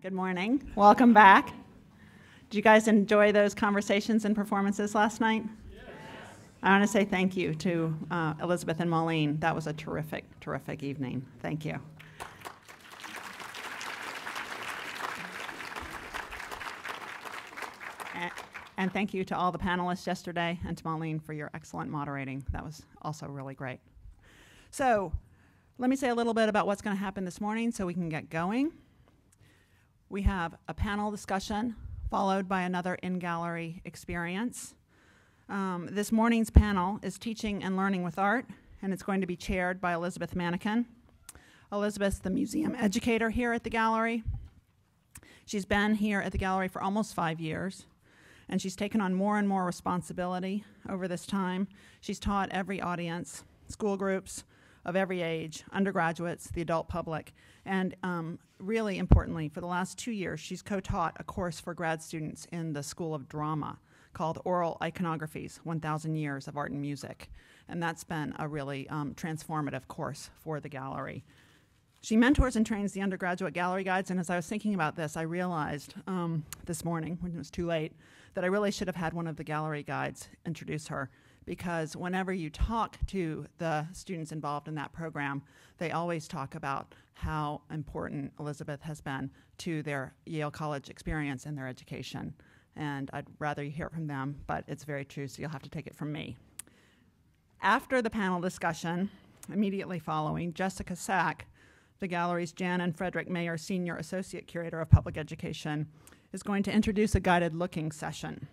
Good morning. Welcome back. Did you guys enjoy those conversations and performances last night? Yes. I want to say thank you to Elizabeth and Mellon. That was a terrific, terrific evening. Thank you. And thank you to all the panelists yesterday and to Mellon for your excellent moderating. That was also really great. So let me say a little bit about what's going to happen this morning so we can get going. We have a panel discussion followed by another in-gallery experience. This morning's panel is Teaching and Learning with Art, and it's going to be chaired by Elizabeth Manekin. Elizabeth's the museum educator here at the gallery. She's been here at the gallery for almost 5 years, and she's taken on more and more responsibility over this time. She's taught every audience, school groups of every age, undergraduates, the adult public, and really importantly, for the last 2 years, she's co-taught a course for grad students in the School of Drama called Oral Iconographies, 1,000 Years of Art and Music. And that's been a really transformative course for the gallery. She mentors and trains the undergraduate gallery guides, and as I was thinking about this, I realized this morning, when it was too late, that I really should have had one of the gallery guides introduce her, because whenever you talk to the students involved in that program, they always talk about how important Elizabeth has been to their Yale College experience and their education. And I'd rather you hear it from them, but it's very true, so you'll have to take it from me. After the panel discussion, immediately following, Jessica Sack, the gallery's Jan and Frederick Mayer Senior Associate Curator of Public Education, is going to introduce a guided looking session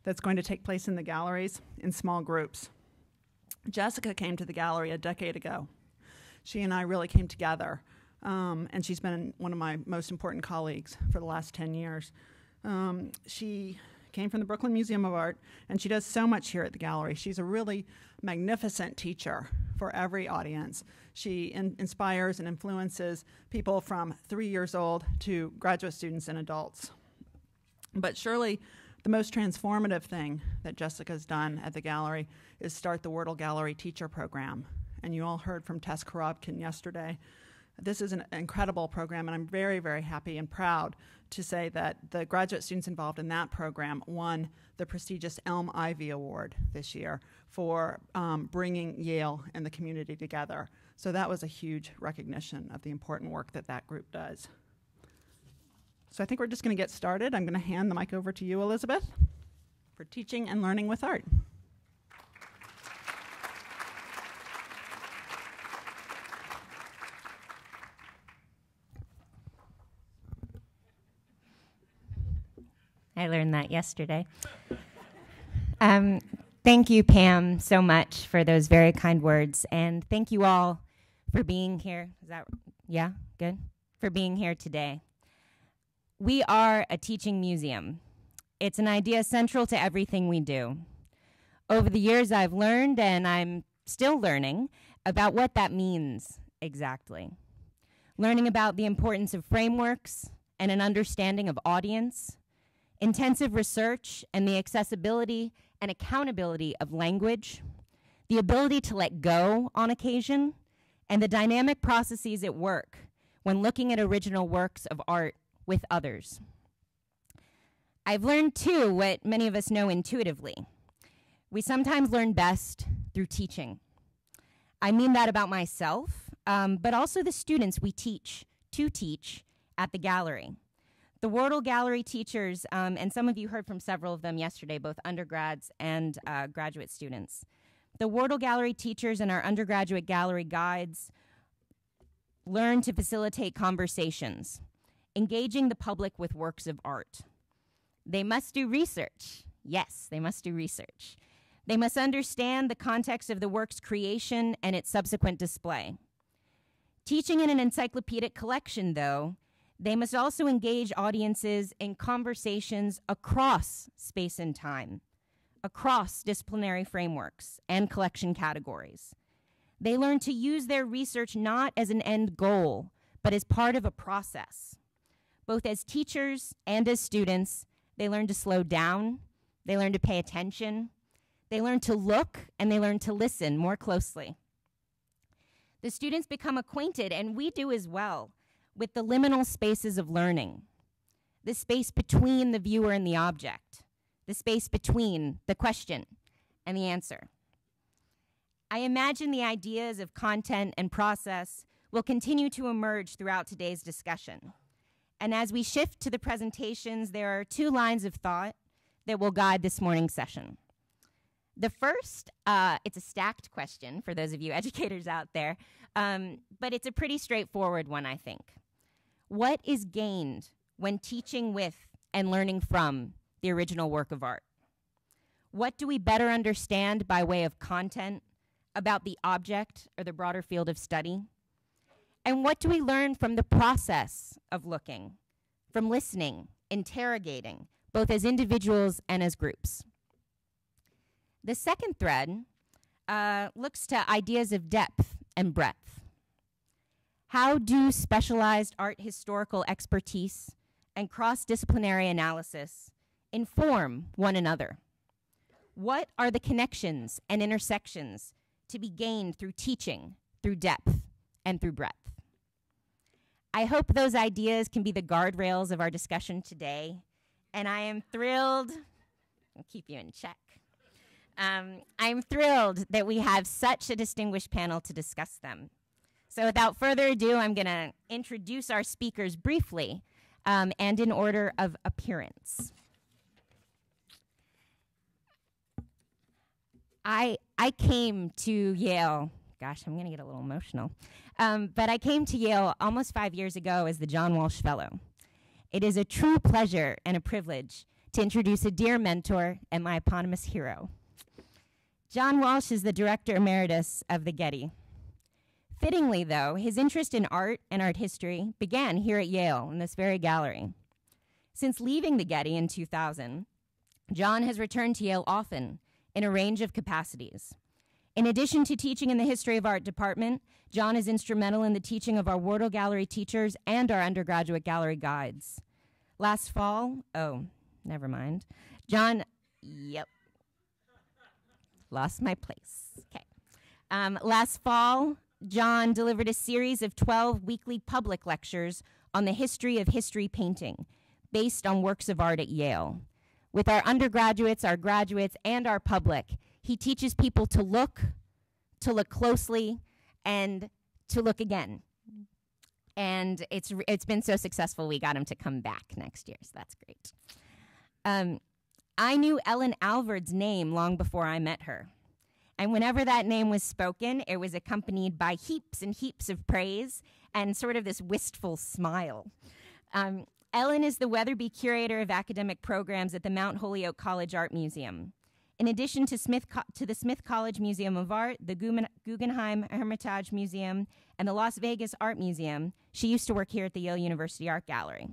that's going to take place in the galleries in small groups. Jessica came to the gallery a decade ago. She and I really came together, and she's been one of my most important colleagues for the last 10 years. She came from the Brooklyn Museum of Art, and she does so much here at the gallery. She's a really magnificent teacher for every audience. She inspires and influences people from 3 years old to graduate students and adults. But surely the most transformative thing that Jessica's done at the gallery is start the Wordle Gallery Teacher Program. And you all heard from Tess Korobkin yesterday. This is an incredible program, and I'm very, very happy and proud to say that the graduate students involved in that program won the prestigious Elm Ivy Award this year for bringing Yale and the community together. So that was a huge recognition of the important work that that group does. So I think we're just going to get started. I'm going to hand the mic over to you, Elizabeth, for Teaching and Learning with Art. I learned that yesterday. Thank you, Pam, so much for those very kind words. And thank you all for being here. Is that, yeah, good? For being here today. We are a teaching museum. It's an idea central to everything we do. Over the years, I've learned, and I'm still learning, about what that means exactly. Learning about the importance of frameworks and an understanding of audience, intensive research and the accessibility and accountability of language, the ability to let go on occasion, and the dynamic processes at work when looking at original works of art with others. I've learned, too, what many of us know intuitively. We sometimes learn best through teaching. I mean that about myself, but also the students we teach at the gallery. The Wordle Gallery teachers, and some of you heard from several of them yesterday, both undergrads and graduate students. The Wordle Gallery teachers and our undergraduate gallery guides learn to facilitate conversations, engaging the public with works of art. They must do research. Yes, they must do research. They must understand the context of the work's creation and its subsequent display. Teaching in an encyclopedic collection, though, they must also engage audiences in conversations across space and time, across disciplinary frameworks and collection categories. They learn to use their research not as an end goal, but as part of a process. Both as teachers and as students, they learn to slow down, they learn to pay attention, they learn to look, and they learn to listen more closely. The students become acquainted, and we do as well, with the liminal spaces of learning, the space between the viewer and the object, the space between the question and the answer. I imagine the ideas of content and process will continue to emerge throughout today's discussion. And as we shift to the presentations, there are two lines of thought that will guide this morning's session. The first, it's a stacked question for those of you educators out there, but it's a pretty straightforward one, I think. What is gained when teaching with and learning from the original work of art? What do we better understand by way of content about the object or the broader field of study? And what do we learn from the process of looking, from listening, interrogating, both as individuals and as groups? The second thread looks to ideas of depth and breadth. How do specialized art historical expertise and cross-disciplinary analysis inform one another? What are the connections and intersections to be gained through teaching, through depth, and through breadth? I hope those ideas can be the guardrails of our discussion today, and I am thrilled, I'll keep you in check. I'm thrilled that we have such a distinguished panel to discuss them. So without further ado, I'm going to introduce our speakers briefly and in order of appearance. I came to Yale, gosh, I'm going to get a little emotional, but I came to Yale almost 5 years ago as the John Walsh Fellow. It is a true pleasure and a privilege to introduce a dear mentor and my eponymous hero. John Walsh is the Director Emeritus of the Getty. Fittingly, though, his interest in art and art history began here at Yale in this very gallery. Since leaving the Getty in 2000, John has returned to Yale often in a range of capacities. In addition to teaching in the History of Art department, John is instrumental in the teaching of our Wardle Gallery teachers and our undergraduate gallery guides. Last fall, never mind. John, lost my place. Okay. Last fall, John delivered a series of 12 weekly public lectures on the history of history painting based on works of art at Yale. With our undergraduates, our graduates, and our public, he teaches people to look closely, and to look again. And it's been so successful, we got him to come back next year, so that's great. I knew Ellen Alvord's name long before I met her. And whenever that name was spoken, it was accompanied by heaps and heaps of praise and sort of this wistful smile. Ellen is the Weatherbie Curator of Academic Programs at the Mount Holyoke College Art Museum. In addition to the Smith College Museum of Art, the Guggenheim Hermitage Museum, and the Las Vegas Art Museum, she used to work here at the Yale University Art Gallery.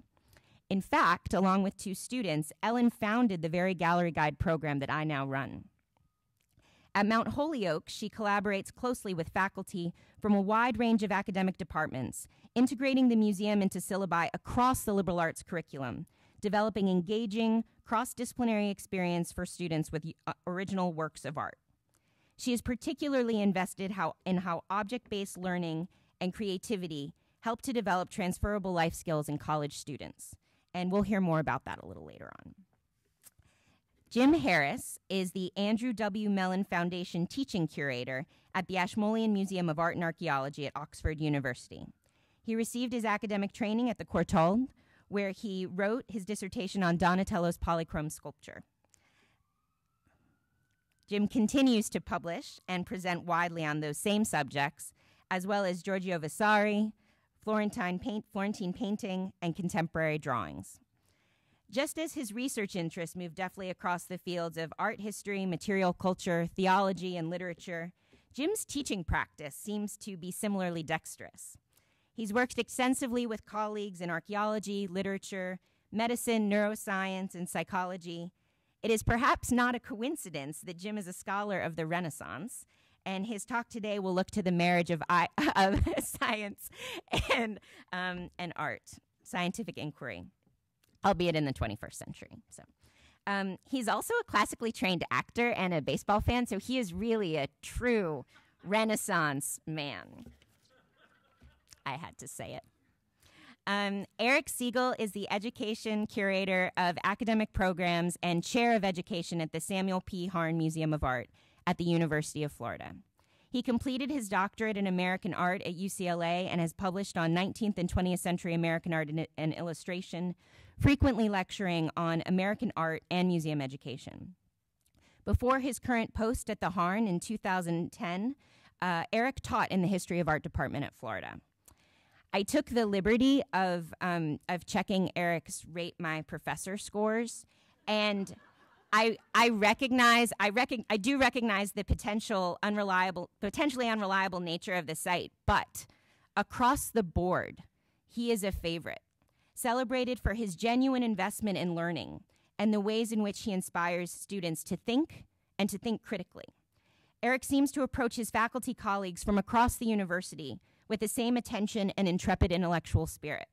In fact, along with two students, Ellen founded the very gallery guide program that I now run. At Mount Holyoke, she collaborates closely with faculty from a wide range of academic departments, integrating the museum into syllabi across the liberal arts curriculum, developing engaging, cross-disciplinary experience for students with original works of art. She is particularly invested in how object-based learning and creativity help to develop transferable life skills in college students. And we'll hear more about that a little later on. Jim Harris is the Andrew W. Mellon Foundation Teaching Curator at the Ashmolean Museum of Art and Archaeology at Oxford University. He received his academic training at the Courtauld, where he wrote his dissertation on Donatello's polychrome sculpture. Jim continues to publish and present widely on those same subjects, as well as Giorgio Vasari, Florentine painting, and contemporary drawings. Just as his research interests move deftly across the fields of art history, material culture, theology, and literature, Jim's teaching practice seems to be similarly dexterous. He's worked extensively with colleagues in archaeology, literature, medicine, neuroscience, and psychology. It is perhaps not a coincidence that Jim is a scholar of the Renaissance, and his talk today will look to the marriage of science and art, scientific inquiry, albeit in the 21st century. So, he's also a classically trained actor and a baseball fan, so he is really a true Renaissance man. I had to say it. Eric Segal is the Education Curator of Academic Programs and Chair of Education at the Samuel P. Harn Museum of Art at the University of Florida. He completed his doctorate in American art at UCLA and has published on 19th and 20th century American art and illustration, frequently lecturing on American art and museum education. Before his current post at the Harn in 2010, Eric taught in the History of Art department at Florida. I took the liberty of checking Eric's Rate My Professor scores, and I do recognize the potentially unreliable nature of the site, but across the board, he is a favorite, celebrated for his genuine investment in learning and the ways in which he inspires students to think and to think critically. Eric seems to approach his faculty colleagues from across the university with the same attention and intrepid intellectual spirit.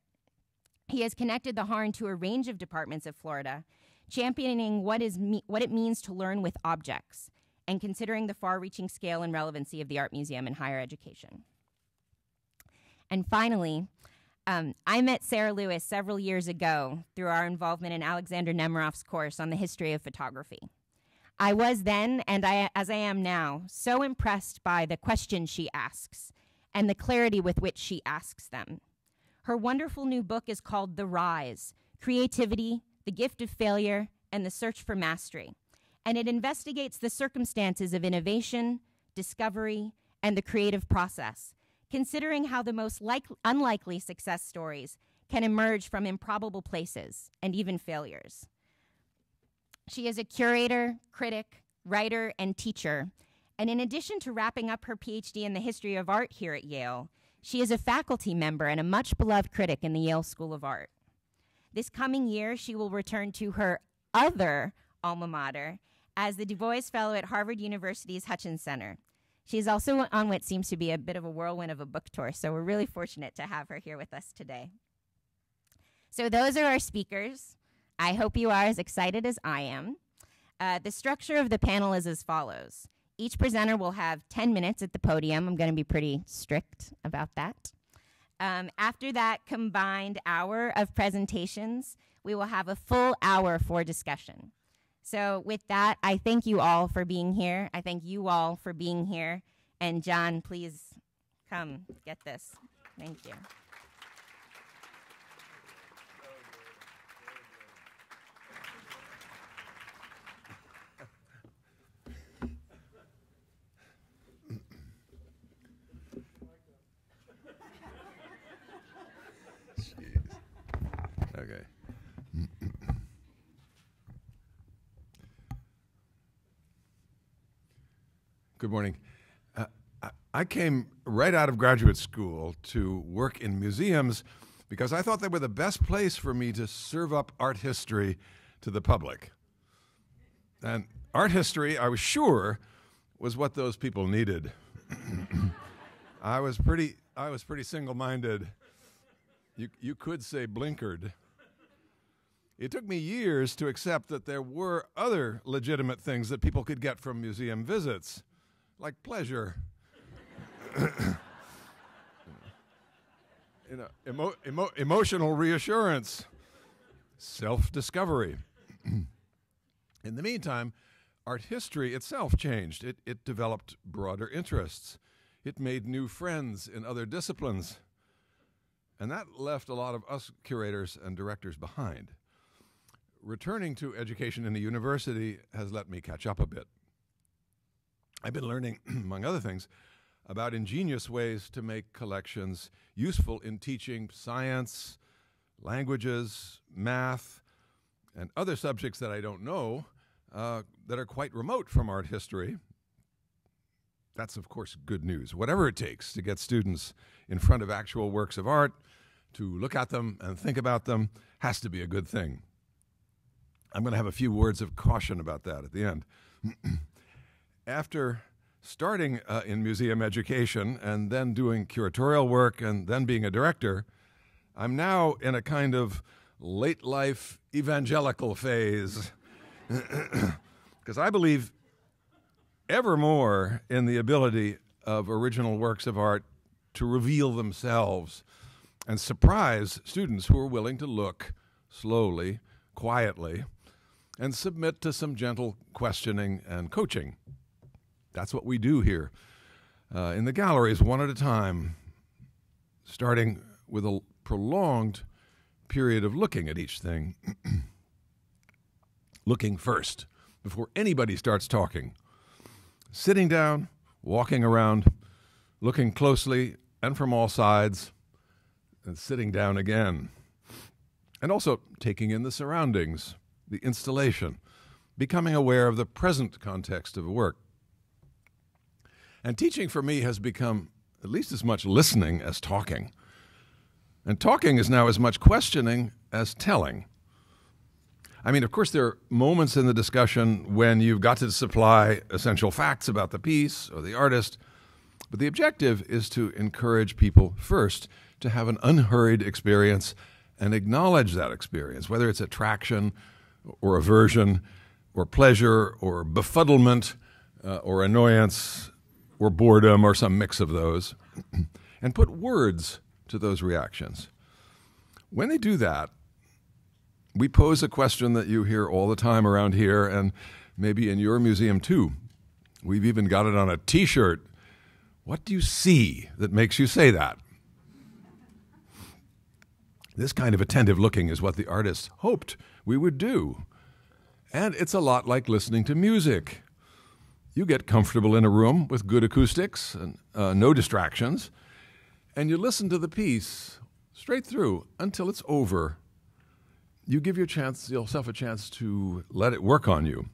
He has connected the Harn to a range of departments of Florida, championing what it means to learn with objects, and considering the far-reaching scale and relevancy of the Art Museum in higher education. And finally, I met Sarah Lewis several years ago through our involvement in Alexander Nemiroff's course on the history of photography. I was then, and as I am now, so impressed by the questions she asks and the clarity with which she asks them. Her wonderful new book is called The Rise: Creativity, the Gift of Failure, and the Search for Mastery, and it investigates the circumstances of innovation, discovery, and the creative process, considering how the most unlikely success stories can emerge from improbable places and even failures. She is a curator, critic, writer, and teacher, and in addition to wrapping up her PhD in the history of art here at Yale, she is a faculty member and a much-beloved critic in the Yale School of Art. This coming year, she will return to her other alma mater as the Du Bois Fellow at Harvard University's Hutchins Center. She's also on what seems to be a bit of a whirlwind of a book tour, so we're really fortunate to have her here with us today. So those are our speakers. I hope you are as excited as I am. The structure of the panel is as follows. Each presenter will have 10 minutes at the podium. I'm going to be pretty strict about that. After that combined hour of presentations, we will have a full hour for discussion. So with that, I thank you all for being here. I thank you all for being here. And John, please come get this. Thank you. Okay. Good morning. I came right out of graduate school to work in museums because I thought they were the best place for me to serve up art history to the public. And art history, I was sure, was what those people needed. I was pretty single-minded. You could say blinkered. It took me years to accept that there were other legitimate things that people could get from museum visits, like pleasure, emotional reassurance, self-discovery. In the meantime, art history itself changed. It developed broader interests. It made new friends in other disciplines. And that left a lot of us curators and directors behind. Returning to education in the university has let me catch up a bit. I've been learning, among other things, about ingenious ways to make collections useful in teaching science, languages, math, and other subjects that I don't know that are quite remote from art history. That's, of course, good news. Whatever it takes to get students in front of actual works of art, to look at them and think about them, has to be a good thing. I'm going to have a few words of caution about that at the end. After starting in museum education and then doing curatorial work and then being a director, I'm now in a kind of late life evangelical phase because I believe ever more in the ability of original works of art to reveal themselves and surprise students who are willing to look slowly, quietly, and submit to some gentle questioning and coaching. That's what we do here in the galleries, one at a time, starting with a prolonged period of looking at each thing, looking first, before anybody starts talking. Sitting down, walking around, looking closely and from all sides, and sitting down again. And also taking in the surroundings, the installation, becoming aware of the present context of work. And teaching for me has become at least as much listening as talking. And talking is now as much questioning as telling. I mean, of course, there are moments in the discussion when you've got to supply essential facts about the piece or the artist, but the objective is to encourage people first to have an unhurried experience and acknowledge that experience, whether it's attraction or aversion or pleasure or befuddlement or annoyance or boredom or some mix of those, and put words to those reactions. When they do that, we pose a question that you hear all the time around here and maybe in your museum too. We've even got it on a T-shirt. What do you see that makes you say that? This kind of attentive looking is what the artists hoped we would do. And it's a lot like listening to music. You get comfortable in a room with good acoustics and no distractions, and you listen to the piece straight through until it's over. You give yourself a chance to let it work on you.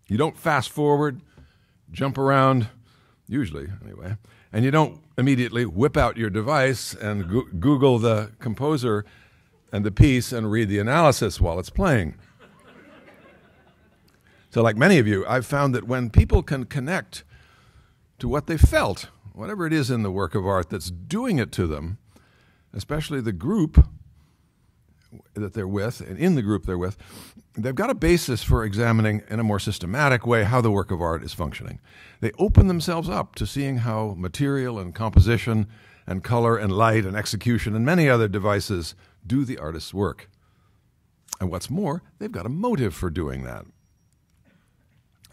You don't fast forward, jump around, usually anyway, and you don't immediately whip out your device and Google the composer and the piece and read the analysis while it's playing. So like many of you, I've found that when people can connect to what they felt, whatever it is in the work of art that's doing it to them, especially the group that they're with, and in the group they're with, they've got a basis for examining in a more systematic way how the work of art is functioning. They open themselves up to seeing how material and composition and color and light and execution and many other devices do the artist's work. And what's more, they've got a motive for doing that.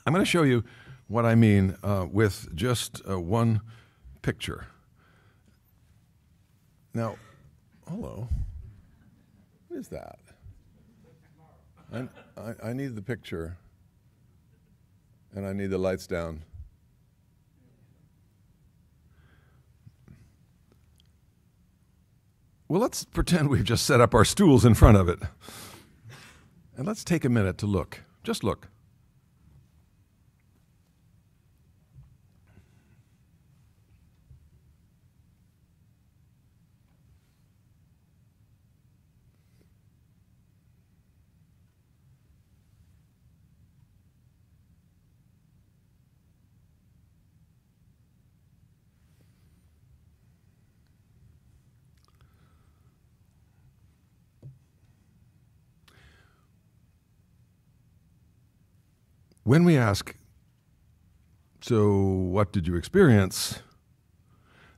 I'm going to show you what I mean with just one picture. Now, hello. What is that? I need the picture, and I need the lights down. Well, let's pretend we've just set up our stools in front of it. And let's take a minute to look. Just look. When we ask, so what did you experience?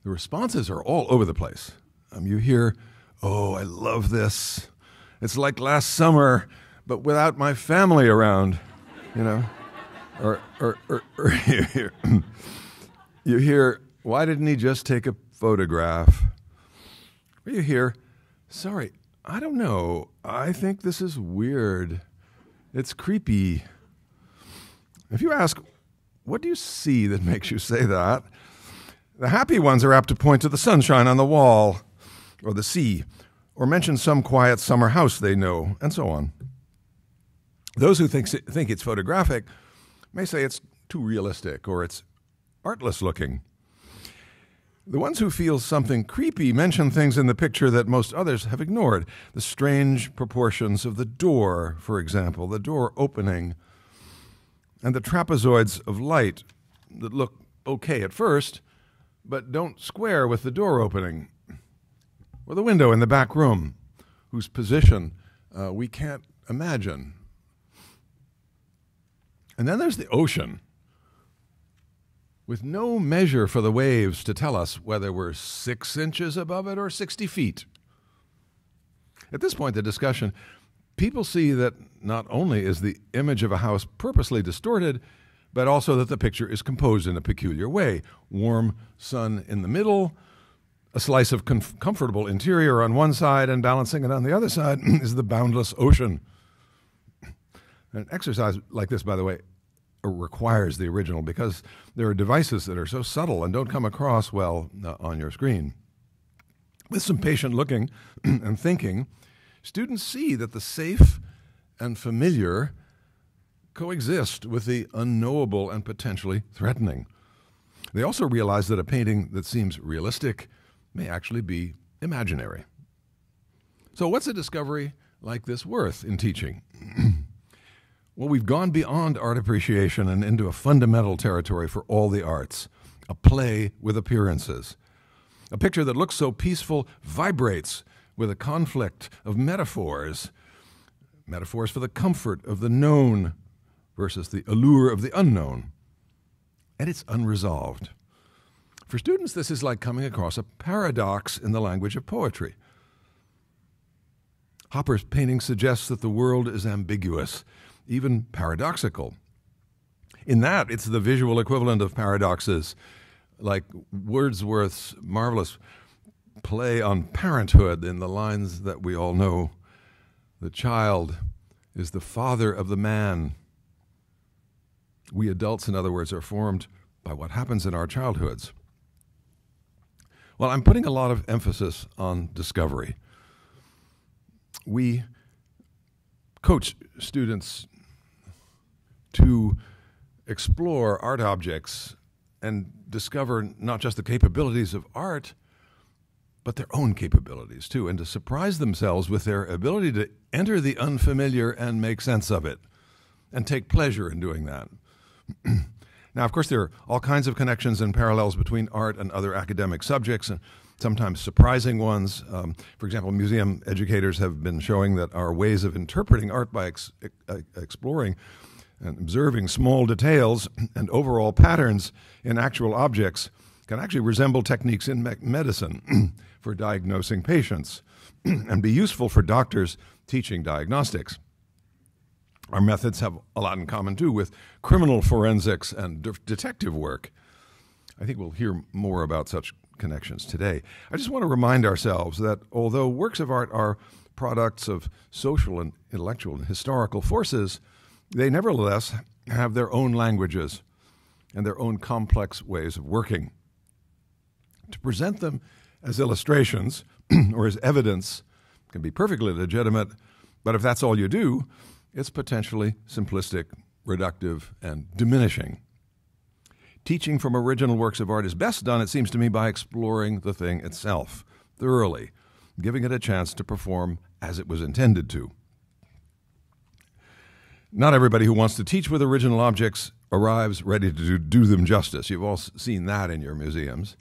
The responses are all over the place. You hear, oh, I love this. It's like last summer, but without my family around, you know. Or you hear, why didn't he just take a photograph? Or you hear, sorry, I don't know. I think this is weird. It's creepy. If you ask, what do you see that makes you say that? The happy ones are apt to point to the sunshine on the wall, or the sea, or mention some quiet summer house they know, and so on. Those who think it's photographic may say it's too realistic, or it's artless looking. The ones who feel something creepy mention things in the picture that most others have ignored. The strange proportions of the door, for example, the door opening, and the trapezoids of light that look okay at first, but don't square with the door opening, or the window in the back room, whose position we can't imagine. And then there's the ocean. with no measure for the waves to tell us whether we're 6 inches above it or 60 feet. At this point in the discussion, people see that not only is the image of a house purposely distorted, but also that the picture is composed in a peculiar way. Warm sun in the middle, a slice of comfortable interior on one side, and balancing it on the other side is the boundless ocean. An exercise like this, by the way, requires the original because there are devices that are so subtle and don't come across well on your screen. With some patient looking and thinking, students see that the safe and familiar coexist with the unknowable and potentially threatening. They also realize that a painting that seems realistic may actually be imaginary. So what's a discovery like this worth in teaching? Well, we've gone beyond art appreciation and into a fundamental territory for all the arts, a play with appearances. A picture that looks so peaceful vibrates with a conflict of metaphors, metaphors for the comfort of the known versus the allure of the unknown. And it's unresolved. For students, this is like coming across a paradox in the language of poetry. Hopper's painting suggests that the world is ambiguous, even paradoxical. In that, it's the visual equivalent of paradoxes, like Wordsworth's marvelous play on parenthood in the lines that we all know. The child is the father of the man. We adults, in other words, are formed by what happens in our childhoods. Well, I'm putting a lot of emphasis on discovery. We coach students to explore art objects and discover not just the capabilities of art, but their own capabilities too, and to surprise themselves with their ability to enter the unfamiliar and make sense of it, and take pleasure in doing that. Now, of course, there are all kinds of connections and parallels between art and other academic subjects, and sometimes surprising ones. For example, museum educators have been showing that our ways of interpreting art by exploring and observing small details and overall patterns in actual objects can actually resemble techniques in medicine for diagnosing patients and be useful for doctors teaching diagnostics. Our methods have a lot in common, too, with criminal forensics and detective work. I think we'll hear more about such connections today. I just want to remind ourselves that although works of art are products of social and intellectual and historical forces, they nevertheless have their own languages and their own complex ways of working. To present them as illustrations or as evidence can be perfectly legitimate, but if that's all you do, it's potentially simplistic, reductive, and diminishing. Teaching from original works of art is best done, it seems to me, by exploring the thing itself thoroughly, giving it a chance to perform as it was intended to. Not everybody who wants to teach with original objects arrives ready to do them justice. You've all seen that in your museums.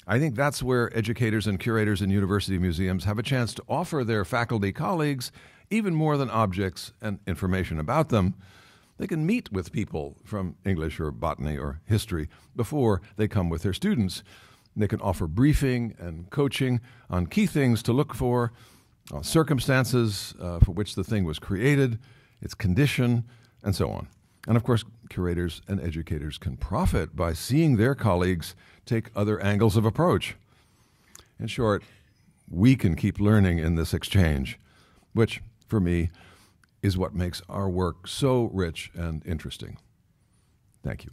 I think that's where educators and curators in university museums have a chance to offer their faculty colleagues even more than objects and information about them. They can meet with people from English or botany or history before they come with their students. They can offer briefing and coaching on key things to look for, circumstances for which the thing was created, its condition, and so on. And of course, curators and educators can profit by seeing their colleagues take other angles of approach. In short, we can keep learning in this exchange, which, for me, is what makes our work so rich and interesting. Thank you.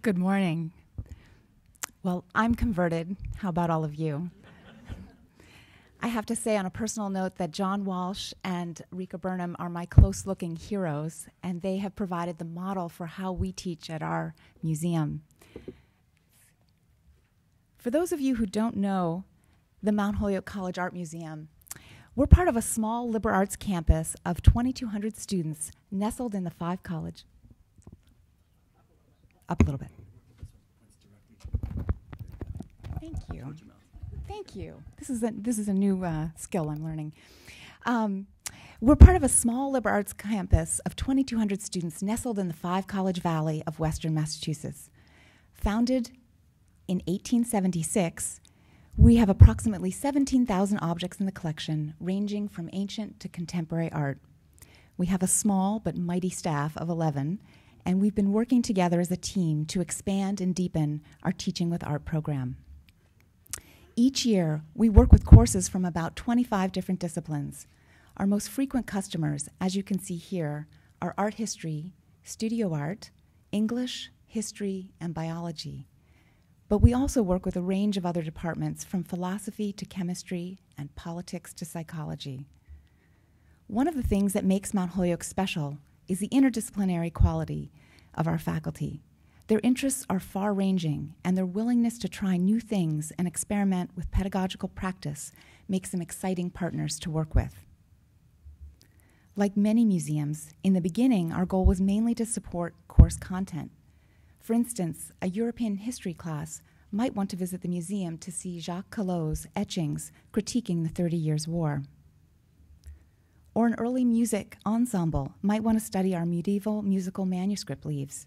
Good morning. Well, I'm converted. How about all of you? I have to say on a personal note that John Walsh and Rika Burnham are my close-looking heroes, and they have provided the model for how we teach at our museum. For those of you who don't know the Mount Holyoke College Art Museum, we're part of a small liberal arts campus of 2,200 students nestled in the 5 college. Up a little bit. Thank you. Thank you. This is a new skill I'm learning. We're part of a small liberal arts campus of 2,200 students nestled in the Five College Valley of Western Massachusetts. Founded in 1876, we have approximately 17,000 objects in the collection, ranging from ancient to contemporary art. We have a small but mighty staff of 11, and we've been working together as a team to expand and deepen our Teaching with Art program. Each year, we work with courses from about 25 different disciplines. Our most frequent customers, as you can see here, are art history, studio art, English, history, and biology. But we also work with a range of other departments, from philosophy to chemistry and politics to psychology. One of the things that makes Mount Holyoke special is the interdisciplinary quality of our faculty. Their interests are far-ranging, and their willingness to try new things and experiment with pedagogical practice makes them exciting partners to work with. Like many museums, in the beginning, our goal was mainly to support course content. For instance, a European history class might want to visit the museum to see Jacques Collot's etchings critiquing the 30 Years' War. Or an early music ensemble might want to study our medieval musical manuscript leaves.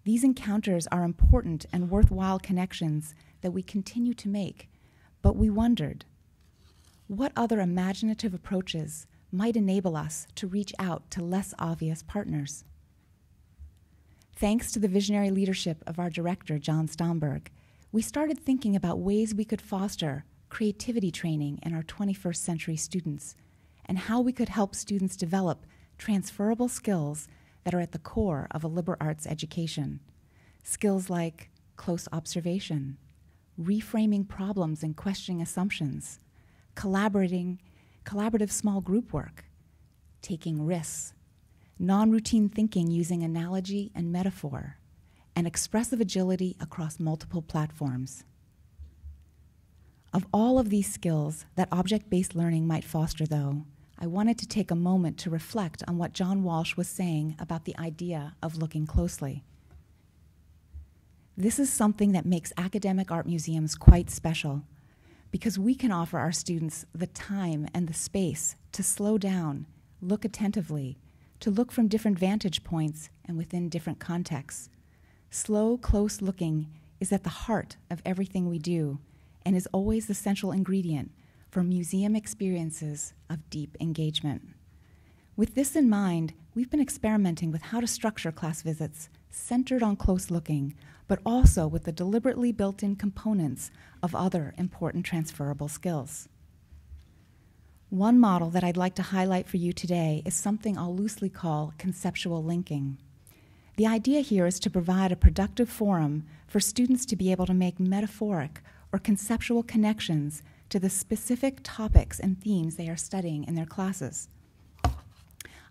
These encounters are important and worthwhile connections that we continue to make, but we wondered, what other imaginative approaches might enable us to reach out to less obvious partners? Thanks to the visionary leadership of our director, John Stomberg, we started thinking about ways we could foster creativity training in our 21st century students, and how we could help students develop transferable skills that are at the core of a liberal arts education. Skills like close observation, reframing problems and questioning assumptions, collaborative small group work, taking risks, non-routine thinking using analogy and metaphor, and expressive agility across multiple platforms. Of all of these skills that object-based learning might foster, though, I wanted to take a moment to reflect on what John Walsh was saying about the idea of looking closely. This is something that makes academic art museums quite special, because we can offer our students the time and the space to slow down, look attentively, to look from different vantage points and within different contexts. Slow, close looking is at the heart of everything we do and is always the central ingredient for museum experiences of deep engagement. With this in mind, we've been experimenting with how to structure class visits centered on close looking, but also with the deliberately built-in components of other important transferable skills. One model that I'd like to highlight for you today is something I'll loosely call conceptual linking. The idea here is to provide a productive forum for students to be able to make metaphoric or conceptual connections to the specific topics and themes they are studying in their classes.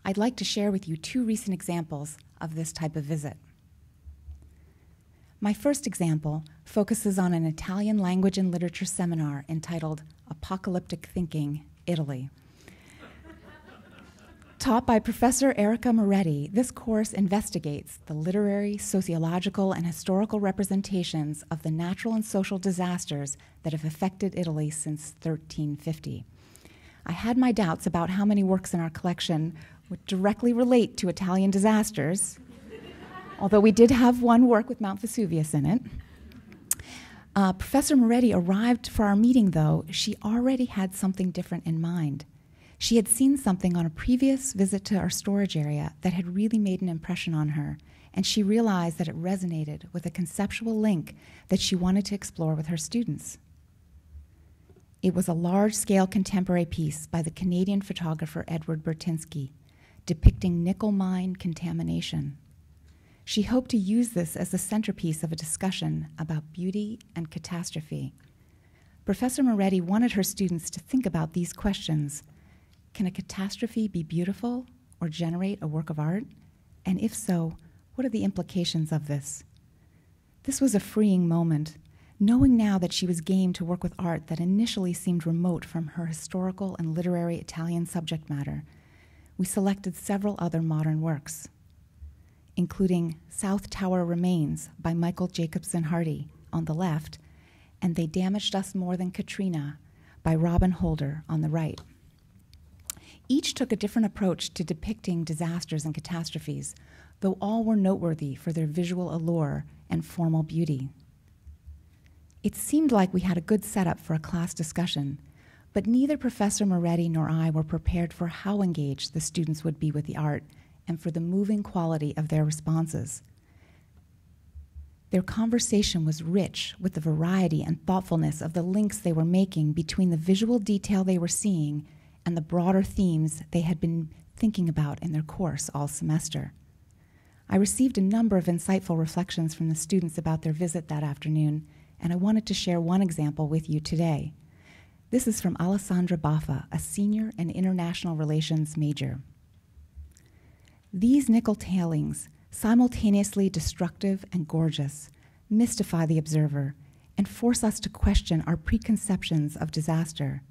I'd like to share with you two recent examples of this type of visit. My first example focuses on an Italian language and literature seminar entitled Apocalyptic Thinking, Italy. Taught by Professor Erica Moretti, this course investigates the literary, sociological, and historical representations of the natural and social disasters that have affected Italy since 1350. I had my doubts about how many works in our collection would directly relate to Italian disasters, although we did have one work with Mount Vesuvius in it. Professor Moretti arrived for our meeting, though. She already had something different in mind. She had seen something on a previous visit to our storage area that had really made an impression on her, and she realized that it resonated with a conceptual link that she wanted to explore with her students. It was a large-scale contemporary piece by the Canadian photographer Edward Bertinsky, depicting nickel mine contamination. She hoped to use this as the centerpiece of a discussion about beauty and catastrophe. Professor Moretti wanted her students to think about these questions. Can a catastrophe be beautiful or generate a work of art? And if so, what are the implications of this? This was a freeing moment, knowing now that she was game to work with art that initially seemed remote from her historical and literary Italian subject matter. We selected several other modern works, including South Tower Remains by Michael Jacobson Hardy on the left, and They Damaged Us More Than Katrina by Robin Holder on the right. Each took a different approach to depicting disasters and catastrophes, though all were noteworthy for their visual allure and formal beauty. It seemed like we had a good setup for a class discussion, but neither Professor Moretti nor I were prepared for how engaged the students would be with the art and for the moving quality of their responses. Their conversation was rich with the variety and thoughtfulness of the links they were making between the visual detail they were seeing and the broader themes they had been thinking about in their course all semester. I received a number of insightful reflections from the students about their visit that afternoon, and I wanted to share one example with you today. This is from Alessandra Baffa, a senior and international relations major. These nickel tailings, simultaneously destructive and gorgeous, mystify the observer and force us to question our preconceptions of disaster.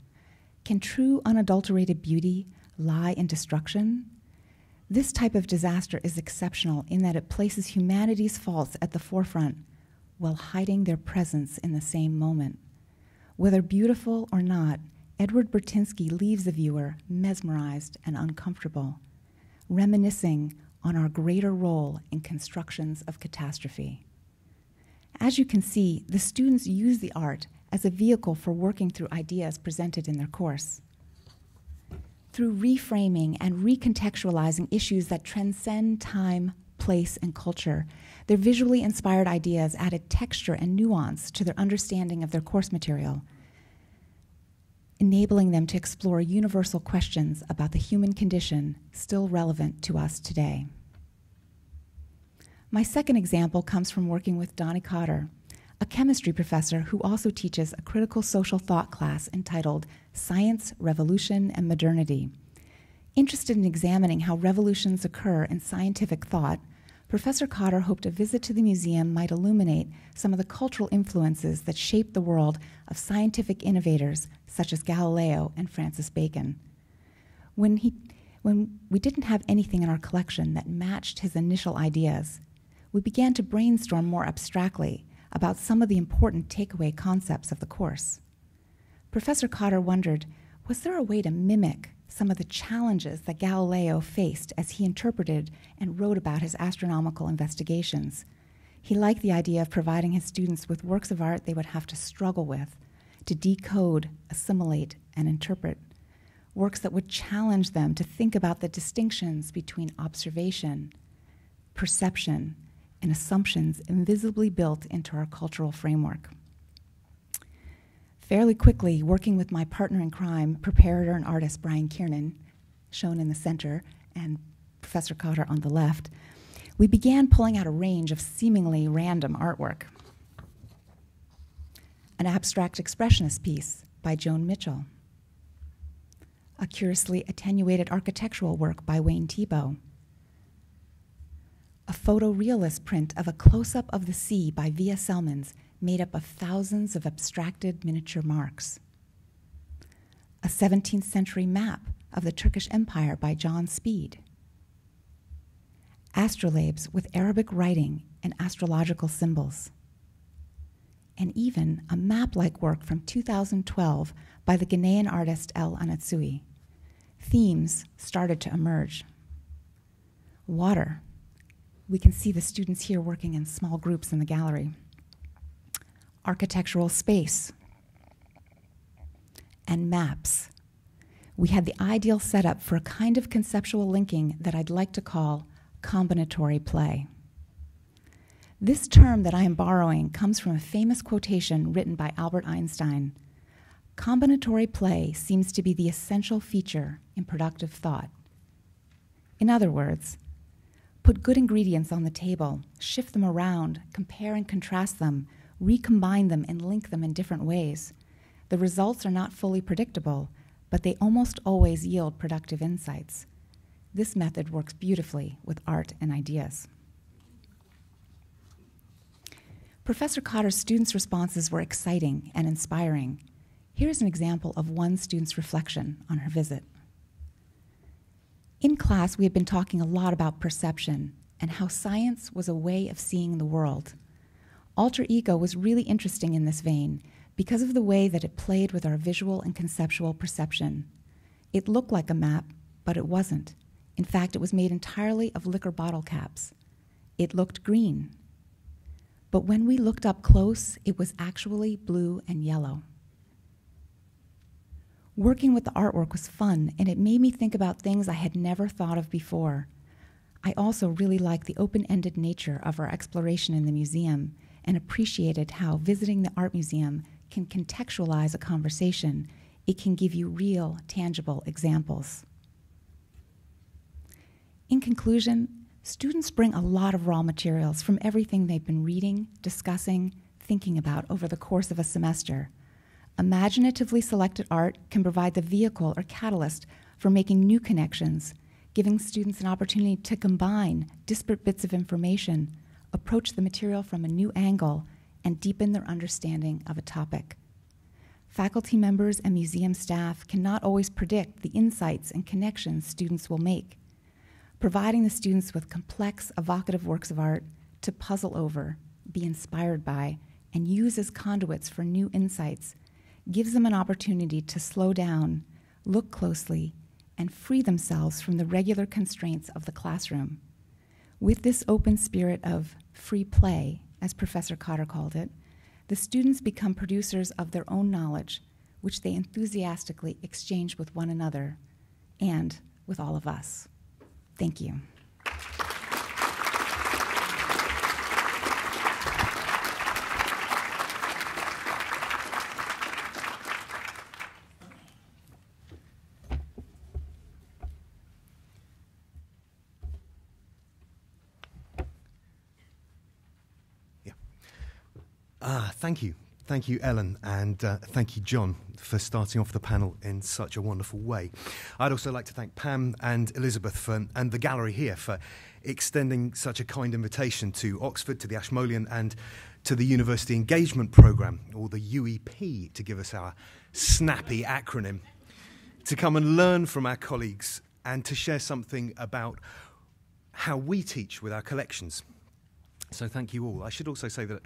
Can true unadulterated beauty lie in destruction? This type of disaster is exceptional in that it places humanity's faults at the forefront while hiding their presence in the same moment. Whether beautiful or not, Edward Bertinsky leaves the viewer mesmerized and uncomfortable, reminiscing on our greater role in constructions of catastrophe. As you can see, the students use the art as a vehicle for working through ideas presented in their course. Through reframing and recontextualizing issues that transcend time, place, and culture, their visually inspired ideas added texture and nuance to their understanding of their course material, enabling them to explore universal questions about the human condition still relevant to us today. My second example comes from working with Donnie Cotter, a chemistry professor who also teaches a critical social thought class entitled Science, Revolution, and Modernity. Interested in examining how revolutions occur in scientific thought, Professor Cotter hoped a visit to the museum might illuminate some of the cultural influences that shaped the world of scientific innovators such as Galileo and Francis Bacon. When we didn't have anything in our collection that matched his initial ideas, we began to brainstorm more abstractly about some of the important takeaway concepts of the course. Professor Cotter wondered, was there a way to mimic some of the challenges that Galileo faced as he interpreted and wrote about his astronomical investigations? He liked the idea of providing his students with works of art they would have to struggle with, to decode, assimilate, and interpret, works that would challenge them to think about the distinctions between observation, perception, and assumptions invisibly built into our cultural framework. Fairly quickly, working with my partner in crime, preparator and artist Brian Kiernan, shown in the center, and Professor Cotter on the left, we began pulling out a range of seemingly random artwork. An abstract expressionist piece by Joan Mitchell, a curiously attenuated architectural work by Wayne Thiebaud, a photorealist print of a close-up of the sea by Via Selmans made up of thousands of abstracted miniature marks, a 17th century map of the Turkish Empire by John Speed, astrolabes with Arabic writing and astrological symbols, and even a map-like work from 2012 by the Ghanaian artist El Anatsui. Themes started to emerge. Water. We can see the students here working in small groups in the gallery. Architectural space. And maps. We had the ideal setup for a kind of conceptual linking that I'd like to call combinatory play. This term that I am borrowing comes from a famous quotation written by Albert Einstein. Combinatory play seems to be the essential feature in productive thought. In other words, put good ingredients on the table, shift them around, compare and contrast them, recombine them and link them in different ways. The results are not fully predictable, but they almost always yield productive insights. This method works beautifully with art and ideas. Professor Cotter's students' responses were exciting and inspiring. Here's an example of one student's reflection on her visit. In class, we had been talking a lot about perception and how science was a way of seeing the world. Alter ego was really interesting in this vein because of the way that it played with our visual and conceptual perception. It looked like a map, but it wasn't. In fact, it was made entirely of liquor bottle caps. It looked green. But when we looked up close, it was actually blue and yellow. Working with the artwork was fun, and it made me think about things I had never thought of before. I also really liked the open-ended nature of our exploration in the museum and appreciated how visiting the art museum can contextualize a conversation. It can give you real, tangible examples. In conclusion, students bring a lot of raw materials from everything they've been reading, discussing, thinking about over the course of a semester. Imaginatively selected art can provide the vehicle or catalyst for making new connections, giving students an opportunity to combine disparate bits of information, approach the material from a new angle, and deepen their understanding of a topic. Faculty members and museum staff cannot always predict the insights and connections students will make. Providing the students with complex, evocative works of art to puzzle over, be inspired by, and use as conduits for new insights gives them an opportunity to slow down, look closely, and free themselves from the regular constraints of the classroom. With this open spirit of free play, as Professor Cotter called it, the students become producers of their own knowledge, which they enthusiastically exchange with one another and with all of us. Thank you. Thank you. Thank you, Ellen, and thank you, John, for starting off the panel in such a wonderful way. I'd also like to thank Pam and Elizabeth and the gallery here for extending such a kind invitation to Oxford, to the Ashmolean, and to the University Engagement Programme, or the UEP, to give us our snappy acronym, to come and learn from our colleagues and to share something about how we teach with our collections. So thank you all. I should also say that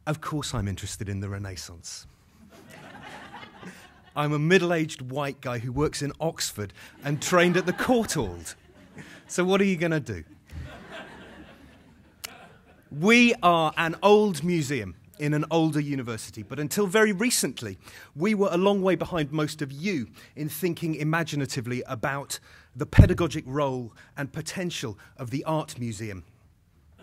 of course I'm interested in the Renaissance. I'm a middle-aged white guy who works in Oxford and trained at the Courtauld. So what are you going to do? We are an old museum in an older university, but until very recently, we were a long way behind most of you in thinking imaginatively about the pedagogic role and potential of the art museum.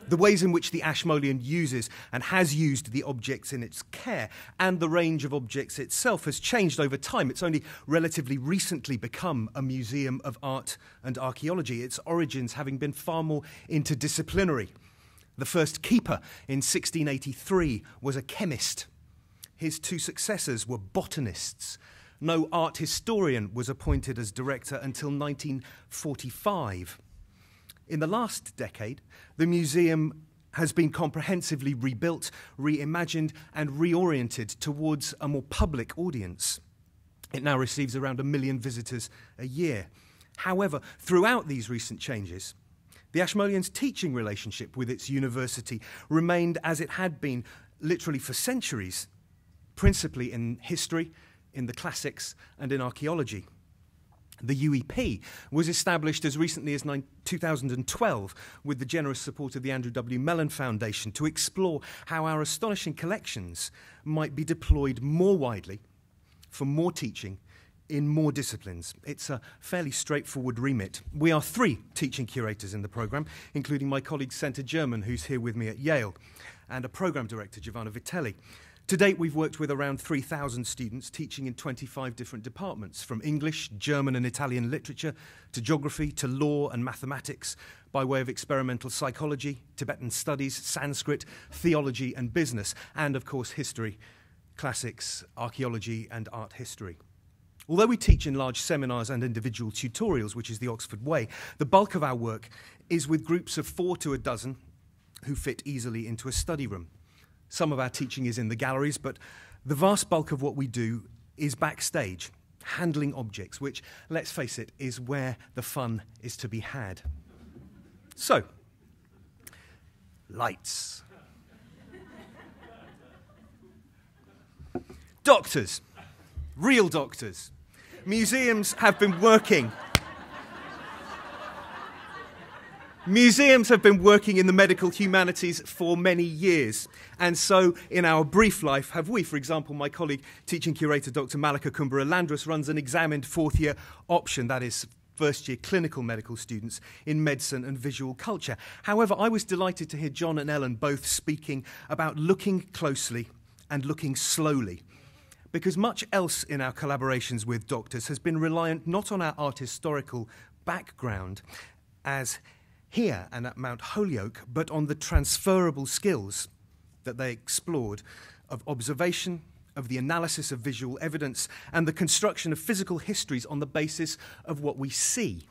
The ways in which the Ashmolean uses and has used the objects in its care and the range of objects itself has changed over time. It's only relatively recently become a museum of art and archaeology, its origins having been far more interdisciplinary. The first keeper in 1683 was a chemist. His two successors were botanists. No art historian was appointed as director until 1945. In the last decade, the museum has been comprehensively rebuilt, reimagined, and reoriented towards a more public audience. It now receives around 1 million visitors a year. However, throughout these recent changes, the Ashmolean's teaching relationship with its university remained as it had been literally for centuries, principally in history, in the classics, and in archaeology. The UEP was established as recently as 2012 with the generous support of the Andrew W. Mellon Foundation to explore how our astonishing collections might be deployed more widely for more teaching in more disciplines. It's a fairly straightforward remit. We are 3 teaching curators in the programme, including my colleague Centre German, who's here with me at Yale, and a programme director, Giovanna Vitelli. To date, we've worked with around 3,000 students teaching in 25 different departments, from English, German and Italian literature, to geography, to law and mathematics, by way of experimental psychology, Tibetan studies, Sanskrit, theology and business, and of course history, classics, archaeology and art history. Although we teach in large seminars and individual tutorials, which is the Oxford way, the bulk of our work is with groups of 4 to a dozen who fit easily into a study room. Some of our teaching is in the galleries, but the vast bulk of what we do is backstage, handling objects, which, let's face it, is where the fun is to be had. So, lights. doctors, real doctors. Museums have been working in the medical humanities for many years. And so, in our brief life, have we, for example, my colleague, teaching curator Dr. Malika Kumbara-Landrus, runs an examined fourth-year option, that is, first-year clinical medical students in medicine and visual culture. However, I was delighted to hear John and Ellen both speaking about looking closely and looking slowly, because much else in our collaborations with doctors has been reliant not on our art historical background, as here and at Mount Holyoke, but on the transferable skills that they explored of observation, of the analysis of visual evidence, and the construction of physical histories on the basis of what we see.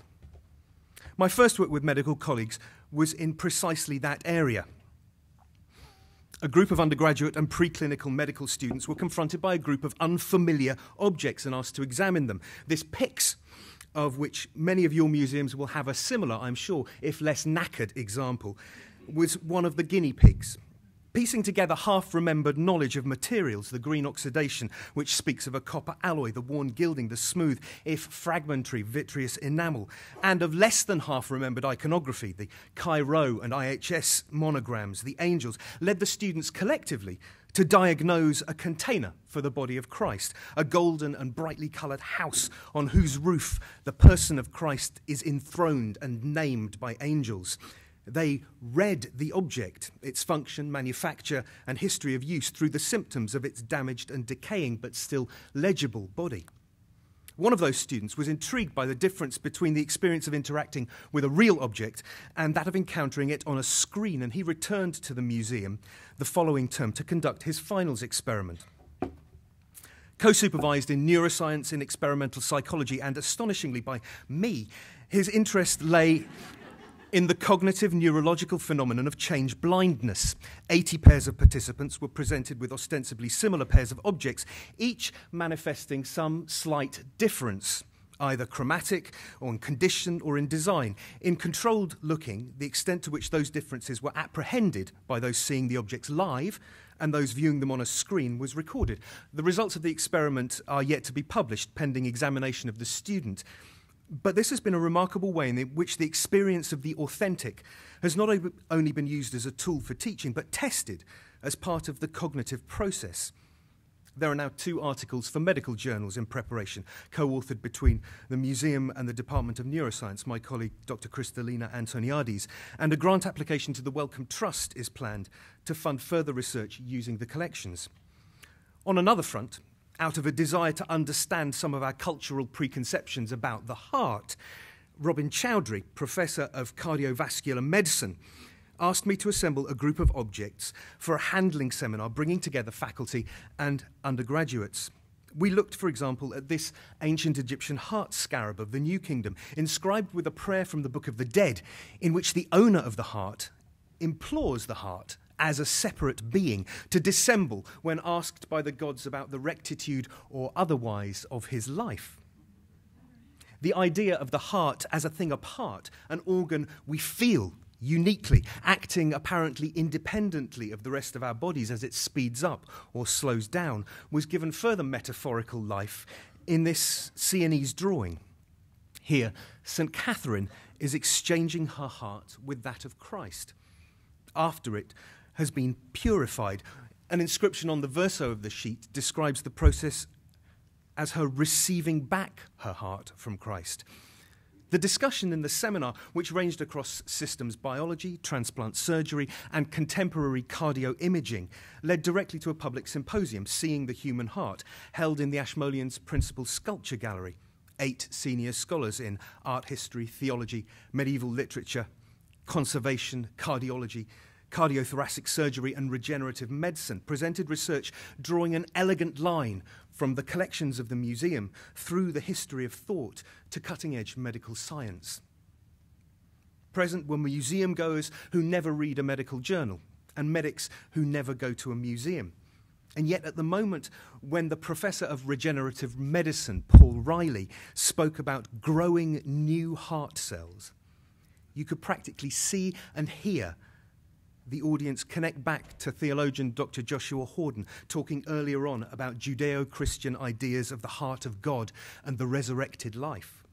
My first work with medical colleagues was in precisely that area. A group of undergraduate and preclinical medical students were confronted by a group of unfamiliar objects and asked to examine them. This pyx, of which many of your museums will have a similar, I'm sure, if less knackered example, was one of the guinea pigs. Piecing together half-remembered knowledge of materials, the green oxidation, which speaks of a copper alloy, the worn gilding, the smooth, if fragmentary, vitreous enamel, and of less than half-remembered iconography, the Cairo and IHS monograms, the angels, led the students collectively to diagnose a container for the body of Christ, a golden and brightly coloured house on whose roof the person of Christ is enthroned and named by angels. They read the object, its function, manufacture, and history of use through the symptoms of its damaged and decaying but still legible body. One of those students was intrigued by the difference between the experience of interacting with a real object and that of encountering it on a screen, and he returned to the museum the following term to conduct his finals experiment. Co-supervised in neuroscience, in experimental psychology, and astonishingly by me, his interest lay in the cognitive neurological phenomenon of change blindness. 80 pairs of participants were presented with ostensibly similar pairs of objects, each manifesting some slight difference, either chromatic or in condition or in design. In controlled looking, the extent to which those differences were apprehended by those seeing the objects live and those viewing them on a screen was recorded. The results of the experiment are yet to be published, pending examination of the student. But this has been a remarkable way in which the experience of the authentic has not only been used as a tool for teaching, but tested as part of the cognitive process. There are now 2 articles for medical journals in preparation, co-authored between the Museum and the Department of Neuroscience, my colleague Dr. Kristalina Antoniadis, and a grant application to the Wellcome Trust is planned to fund further research using the collections. On another front, out of a desire to understand some of our cultural preconceptions about the heart, Robin Chowdhury, Professor of Cardiovascular Medicine, asked me to assemble a group of objects for a handling seminar bringing together faculty and undergraduates. We looked, for example, at this ancient Egyptian heart scarab of the New Kingdom, inscribed with a prayer from the Book of the Dead, in which the owner of the heart implores the heart as a separate being to dissemble when asked by the gods about the rectitude or otherwise of his life. The idea of the heart as a thing apart, an organ we feel uniquely, acting apparently independently of the rest of our bodies as it speeds up or slows down, was given further metaphorical life in this Sienese drawing. Here, St. Catherine is exchanging her heart with that of Christ. After it has been purified. An inscription on the verso of the sheet describes the process as her receiving back her heart from Christ. The discussion in the seminar, which ranged across systems biology, transplant surgery, and contemporary cardio imaging, led directly to a public symposium, Seeing the Human Heart, held in the Ashmolean's Principal Sculpture Gallery. 8 senior scholars in art history, theology, medieval literature, conservation, cardiology, cardiothoracic surgery and regenerative medicine presented research drawing an elegant line from the collections of the museum through the history of thought to cutting-edge medical science. Present were museum goers who never read a medical journal and medics who never go to a museum. And yet at the moment when the professor of regenerative medicine, Paul Riley, spoke about growing new heart cells, you could practically see and hear the audience connect back to theologian Dr. Joshua Horden talking earlier on about Judeo-Christian ideas of the heart of God and the resurrected life.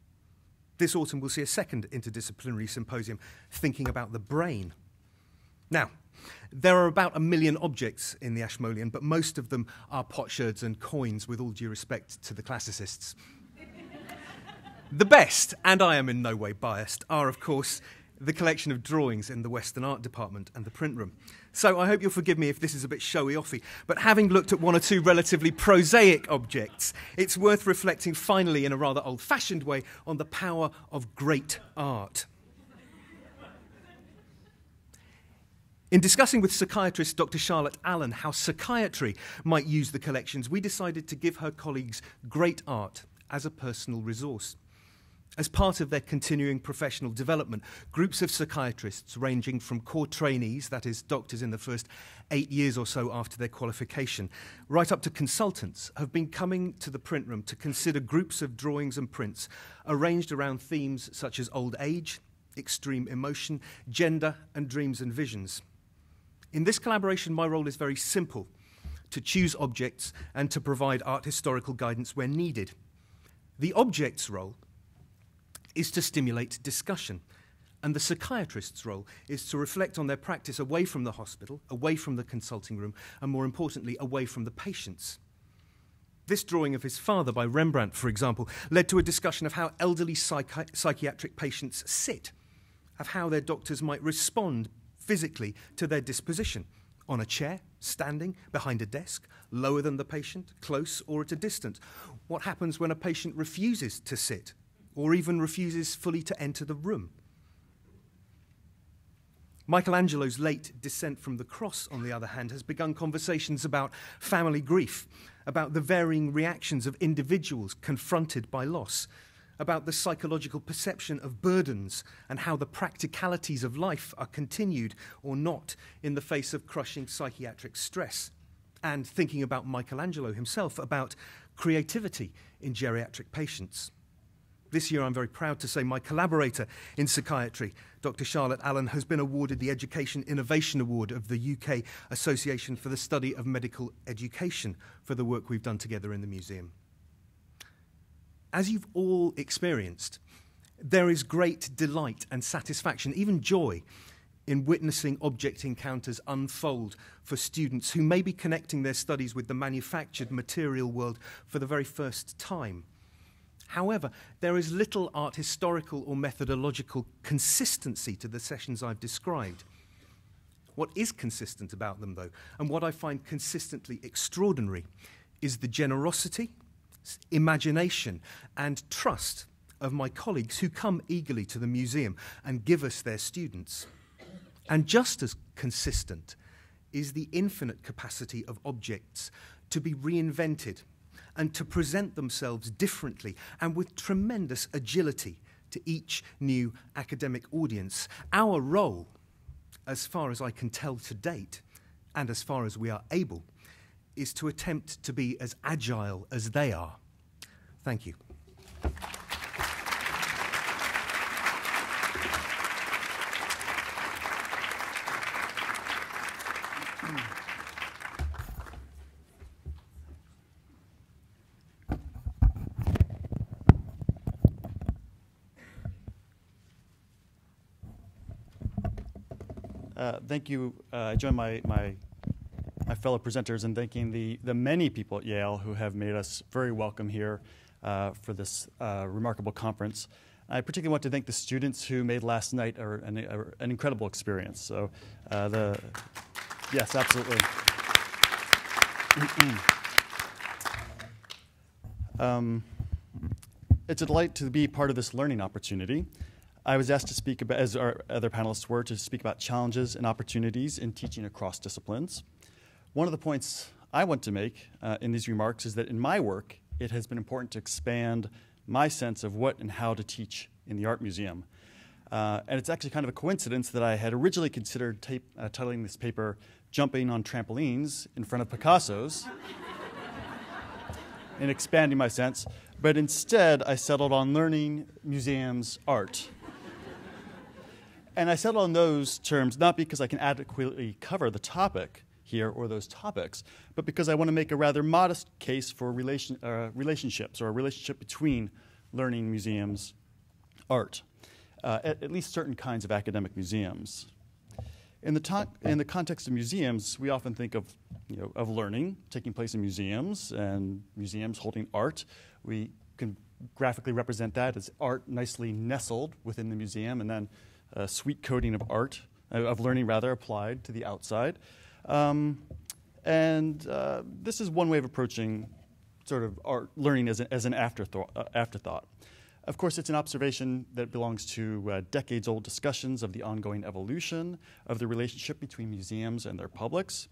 This autumn we'll see a second interdisciplinary symposium thinking about the brain. Now, there are about 1 million objects in the Ashmolean, but most of them are potsherds and coins, with all due respect to the classicists. The best, and I am in no way biased, are, of course, the collection of drawings in the Western Art Department and the print room. So I hope you'll forgive me if this is a bit showy-offy, but having looked at one or two relatively prosaic objects, it's worth reflecting finally in a rather old-fashioned way on the power of great art. In discussing with psychiatrist Dr. Charlotte Allen how psychiatry might use the collections, we decided to give her colleagues great art as a personal resource. As part of their continuing professional development, groups of psychiatrists ranging from core trainees, that is, doctors in the first 8 years or so after their qualification, right up to consultants, have been coming to the print room to consider groups of drawings and prints arranged around themes such as old age, extreme emotion, gender, and dreams and visions. In this collaboration, my role is very simple: to choose objects and to provide art historical guidance where needed. The object's role is to stimulate discussion, and the psychiatrist's role is to reflect on their practice away from the hospital, away from the consulting room, and more importantly, away from the patients. This drawing of his father by Rembrandt, for example, led to a discussion of how elderly psychiatric patients sit, of how their doctors might respond physically to their disposition, on a chair, standing, behind a desk, lower than the patient, close or at a distance. What happens when a patient refuses to sit, or even refuses fully to enter the room? Michelangelo's late descent from the cross, on the other hand, has begun conversations about family grief, about the varying reactions of individuals confronted by loss, about the psychological perception of burdens and how the practicalities of life are continued or not in the face of crushing psychiatric stress, and thinking about Michelangelo himself, about creativity in geriatric patients. This year, I'm very proud to say my collaborator in psychiatry, Dr. Charlotte Allen, has been awarded the Education Innovation Award of the UK Association for the Study of Medical Education for the work we've done together in the museum. As you've all experienced, there is great delight and satisfaction, even joy, in witnessing object encounters unfold for students who may be connecting their studies with the manufactured material world for the very first time. However, there is little art historical or methodological consistency to the sessions I've described. What is consistent about them, though, and what I find consistently extraordinary, is the generosity, imagination, and trust of my colleagues who come eagerly to the museum and give us their students. And just as consistent is the infinite capacity of objects to be reinvented and to present themselves differently and with tremendous agility to each new academic audience. Our role, as far as I can tell to date, and as far as we are able, is to attempt to be as agile as they are. Thank you. Thank you. I join my fellow presenters in thanking the many people at Yale who have made us very welcome here for this remarkable conference. I particularly want to thank the students who made last night an incredible experience. So, yes, absolutely. It's a delight to be part of this learning opportunity. I was asked to speak about, as our other panelists were, to speak about challenges and opportunities in teaching across disciplines. One of the points I want to make in these remarks is that in my work, it has been important to expand my sense of what and how to teach in the art museum. And it's actually kind of a coincidence that I had originally considered titling this paper, Jumping on Trampolines in Front of Picasso's, and expanding my sense, but instead I settled on learning museums art. And I settle on those terms not because I can adequately cover the topic here or those topics, but because I want to make a rather modest case for relationships, or a relationship between learning, museums, art, at least certain kinds of academic museums. In the context of museums, we often think of learning taking place in museums, and museums holding art. We can graphically represent that as art nicely nestled within the museum, and then a sweet coating of art, of learning rather, applied to the outside. This is one way of approaching sort of art learning as an afterthought. Of course, it's an observation that belongs to decades-old discussions of the ongoing evolution of the relationship between museums and their publics.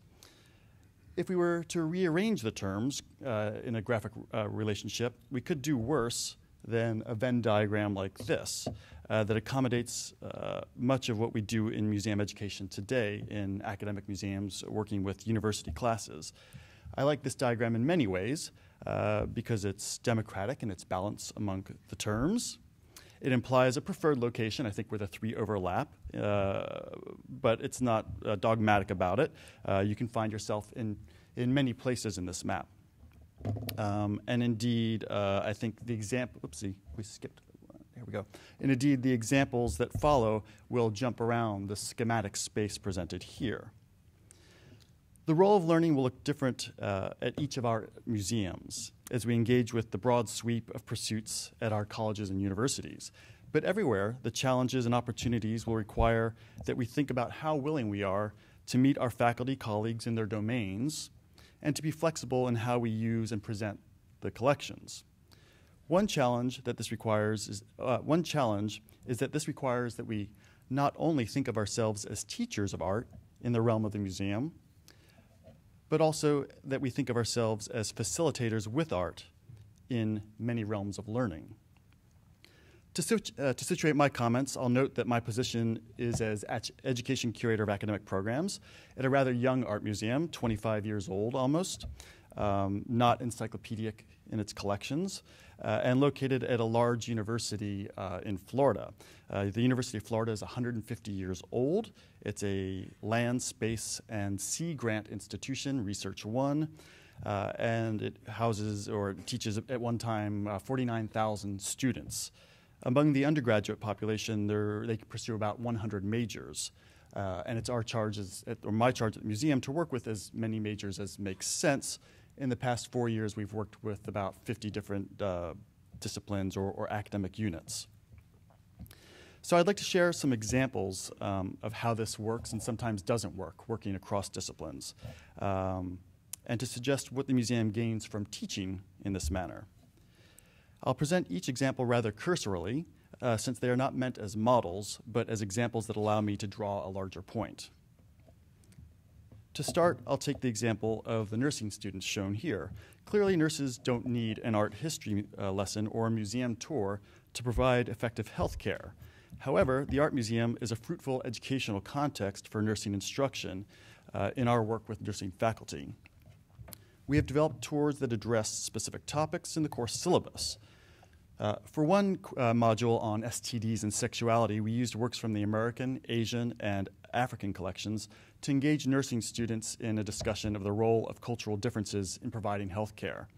If we were to rearrange the terms in a graphic relationship, we could do worse than a Venn diagram like this that accommodates much of what we do in museum education today in academic museums working with university classes. I like this diagram in many ways because it's democratic in its balance among the terms. It implies a preferred location, I think, where the three overlap, but it's not dogmatic about it. You can find yourself in many places in this map. And indeed, I think the example, oopsie, we skipped, here we go. And indeed, the examples that follow will jump around the schematic space presented here. The role of learning will look different at each of our museums as we engage with the broad sweep of pursuits at our colleges and universities. But everywhere, the challenges and opportunities will require that we think about how willing we are to meet our faculty colleagues in their domains and to be flexible in how we use and present the collections. One challenge is that this requires that we not only think of ourselves as teachers of art in the realm of the museum, but also that we think of ourselves as facilitators with art in many realms of learning. To situate my comments, I'll note that my position is as education curator of academic programs at a rather young art museum, 25 years old almost, not encyclopedic in its collections, and located at a large university in Florida. The University of Florida is 150 years old. It's a land, space, and sea grant institution, Research One, and it houses or teaches at one time 49,000 students. Among the undergraduate population, they pursue about 100 majors. And it's our charge, or my charge at the museum, to work with as many majors as makes sense. In the past 4 years, we've worked with about 50 different disciplines or academic units. So I'd like to share some examples of how this works and sometimes doesn't work, working across disciplines, and to suggest what the museum gains from teaching in this manner. I'll present each example rather cursorily, since they are not meant as models, but as examples that allow me to draw a larger point. To start, I'll take the example of the nursing students shown here. Clearly, nurses don't need an art history lesson or a museum tour to provide effective health care. However, the art museum is a fruitful educational context for nursing instruction in our work with nursing faculty. We have developed tours that address specific topics in the course syllabus. For one module on STDs and sexuality, we used works from the American, Asian, and African collections to engage nursing students in a discussion of the role of cultural differences in providing health care.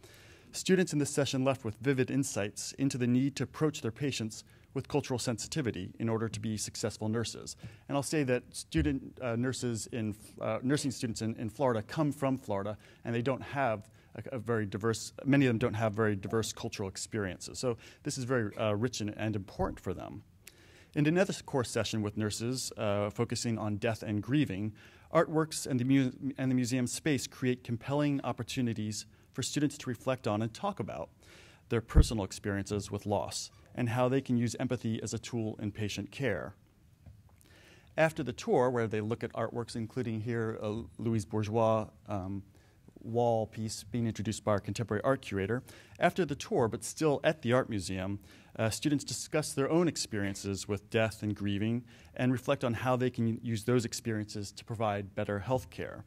Students in this session left with vivid insights into the need to approach their patients with cultural sensitivity in order to be successful nurses. And I'll say that nursing students in Florida come from Florida, and they don't have many of them don't have very diverse cultural experiences. So this is very rich and important for them. In another course session with nurses focusing on death and grieving, artworks and the museum space create compelling opportunities for students to reflect on and talk about their personal experiences with loss and how they can use empathy as a tool in patient care. After the tour, where they look at artworks, including here a Louise Bourgeois wall piece being introduced by our contemporary art curator, after the tour, but still at the art museum, students discuss their own experiences with death and grieving and reflect on how they can use those experiences to provide better health care.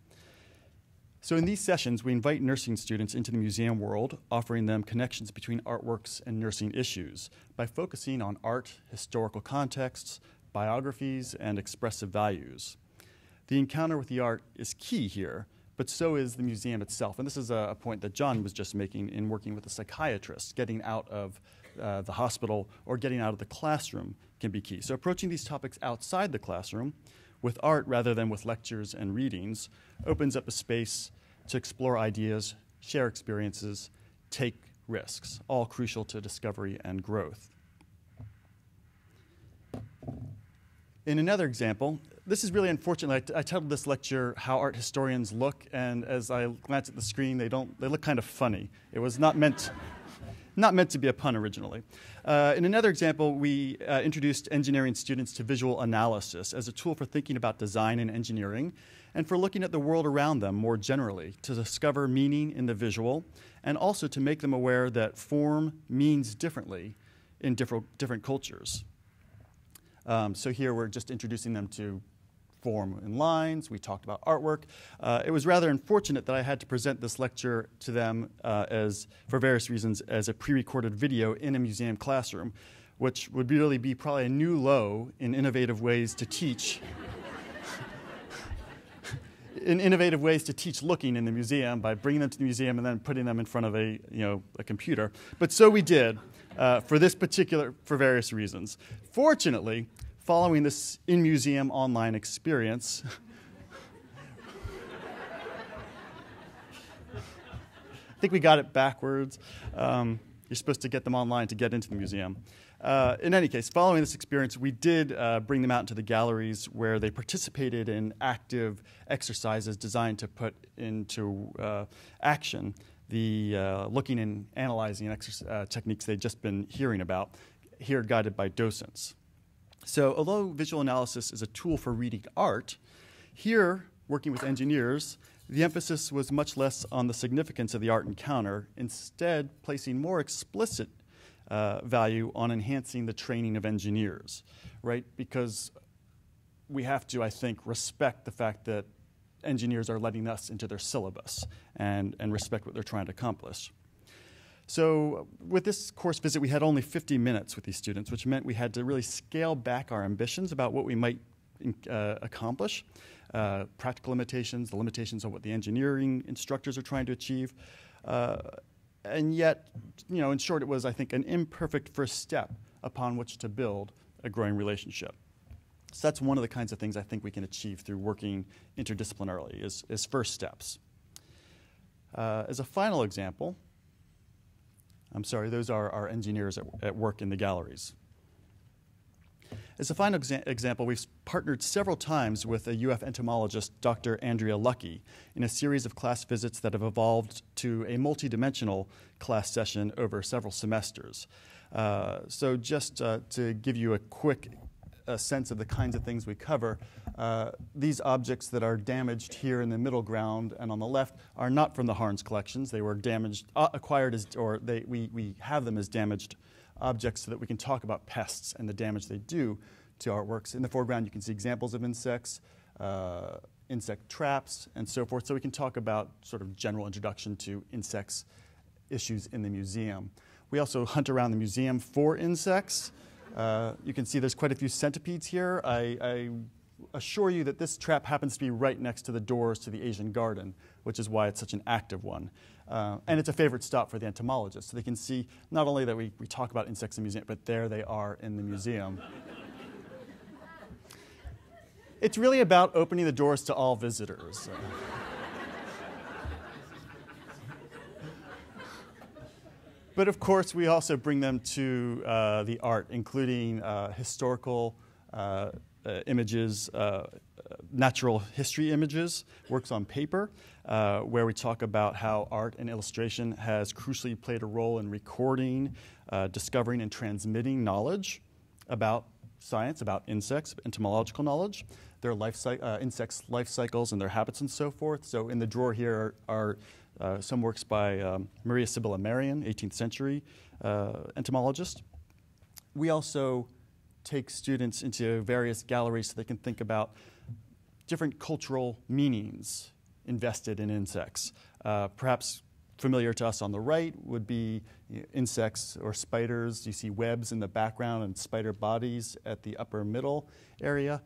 So in these sessions, we invite nursing students into the museum world, offering them connections between artworks and nursing issues by focusing on art, historical contexts, biographies, and expressive values. The encounter with the art is key here, but so is the museum itself. And this is a point that John was just making in working with a psychiatrist. Getting out of the hospital or getting out of the classroom can be key. So approaching these topics outside the classroom with art rather than with lectures and readings opens up a space to explore ideas, share experiences, take risks, all crucial to discovery and growth. In another example, this is really unfortunate. I titled this lecture, How Art Historians Look, and as I glance at the screen, they look kind of funny. It was not meant to be a pun originally. In another example, we introduced engineering students to visual analysis as a tool for thinking about design and engineering, and for looking at the world around them more generally, to discover meaning in the visual, and also to make them aware that form means differently in different cultures. So here we're just introducing them to form in lines. We talked about artwork. It was rather unfortunate that I had to present this lecture to them for various reasons, as a pre-recorded video in a museum classroom, which would really be probably a new low in innovative ways to teach. In innovative ways to teach looking in the museum by bringing them to the museum and then putting them in front of a computer. But so we did for various reasons. Fortunately, following this in-museum online experience, I think we got it backwards. You're supposed to get them online to get into the museum. In any case, following this experience, we did bring them out into the galleries where they participated in active exercises designed to put into action the looking and analyzing techniques they'd just been hearing about, here guided by docents. So although visual analysis is a tool for reading art, here, working with engineers, the emphasis was much less on the significance of the art encounter, instead placing more explicit value on enhancing the training of engineers, right? Because we have to, I think, respect the fact that engineers are letting us into their syllabus and respect what they're trying to accomplish. So with this course visit, we had only 50 minutes with these students, which meant we had to really scale back our ambitions about what we might accomplish, practical limitations, the limitations of what the engineering instructors are trying to achieve. And yet, in short, it was, I think, an imperfect first step upon which to build a growing relationship. So that's one of the kinds of things I think we can achieve through working interdisciplinarily, is first steps. As a final example, I'm sorry, those are our engineers at work in the galleries. As a final example, we've partnered several times with a UF entomologist, Dr. Andrea Lucky, in a series of class visits that have evolved to a multidimensional class session over several semesters. So just to give you a quick sense of the kinds of things we cover, these objects that are damaged here in the middle ground and on the left are not from the Harn's collections. They were damaged, acquired as, or we have them as damaged objects so that we can talk about pests and the damage they do to artworks. In the foreground, you can see examples of insects, insect traps, and so forth. So we can talk about sort of general introduction to insects issues in the museum. We also hunt around the museum for insects. You can see there's quite a few centipedes here. I assure you that this trap happens to be right next to the doors to the Asian garden, which is why it's such an active one. And it's a favorite stop for the entomologists. So they can see not only that we talk about insects in the museum, but there they are in the museum. It's really about opening the doors to all visitors. But of course, we also bring them to the art, including historical images, natural history images, works on paper, where we talk about how art and illustration has crucially played a role in recording, discovering, and transmitting knowledge about science, about insects, entomological knowledge, their insects' life cycles and their habits and so forth. So in the drawer here are some works by Maria Sibylla Merian, 18th century entomologist. We also take students into various galleries so they can think about different cultural meanings invested in insects. Perhaps familiar to us on the right would be insects or spiders. You see webs in the background and spider bodies at the upper middle area.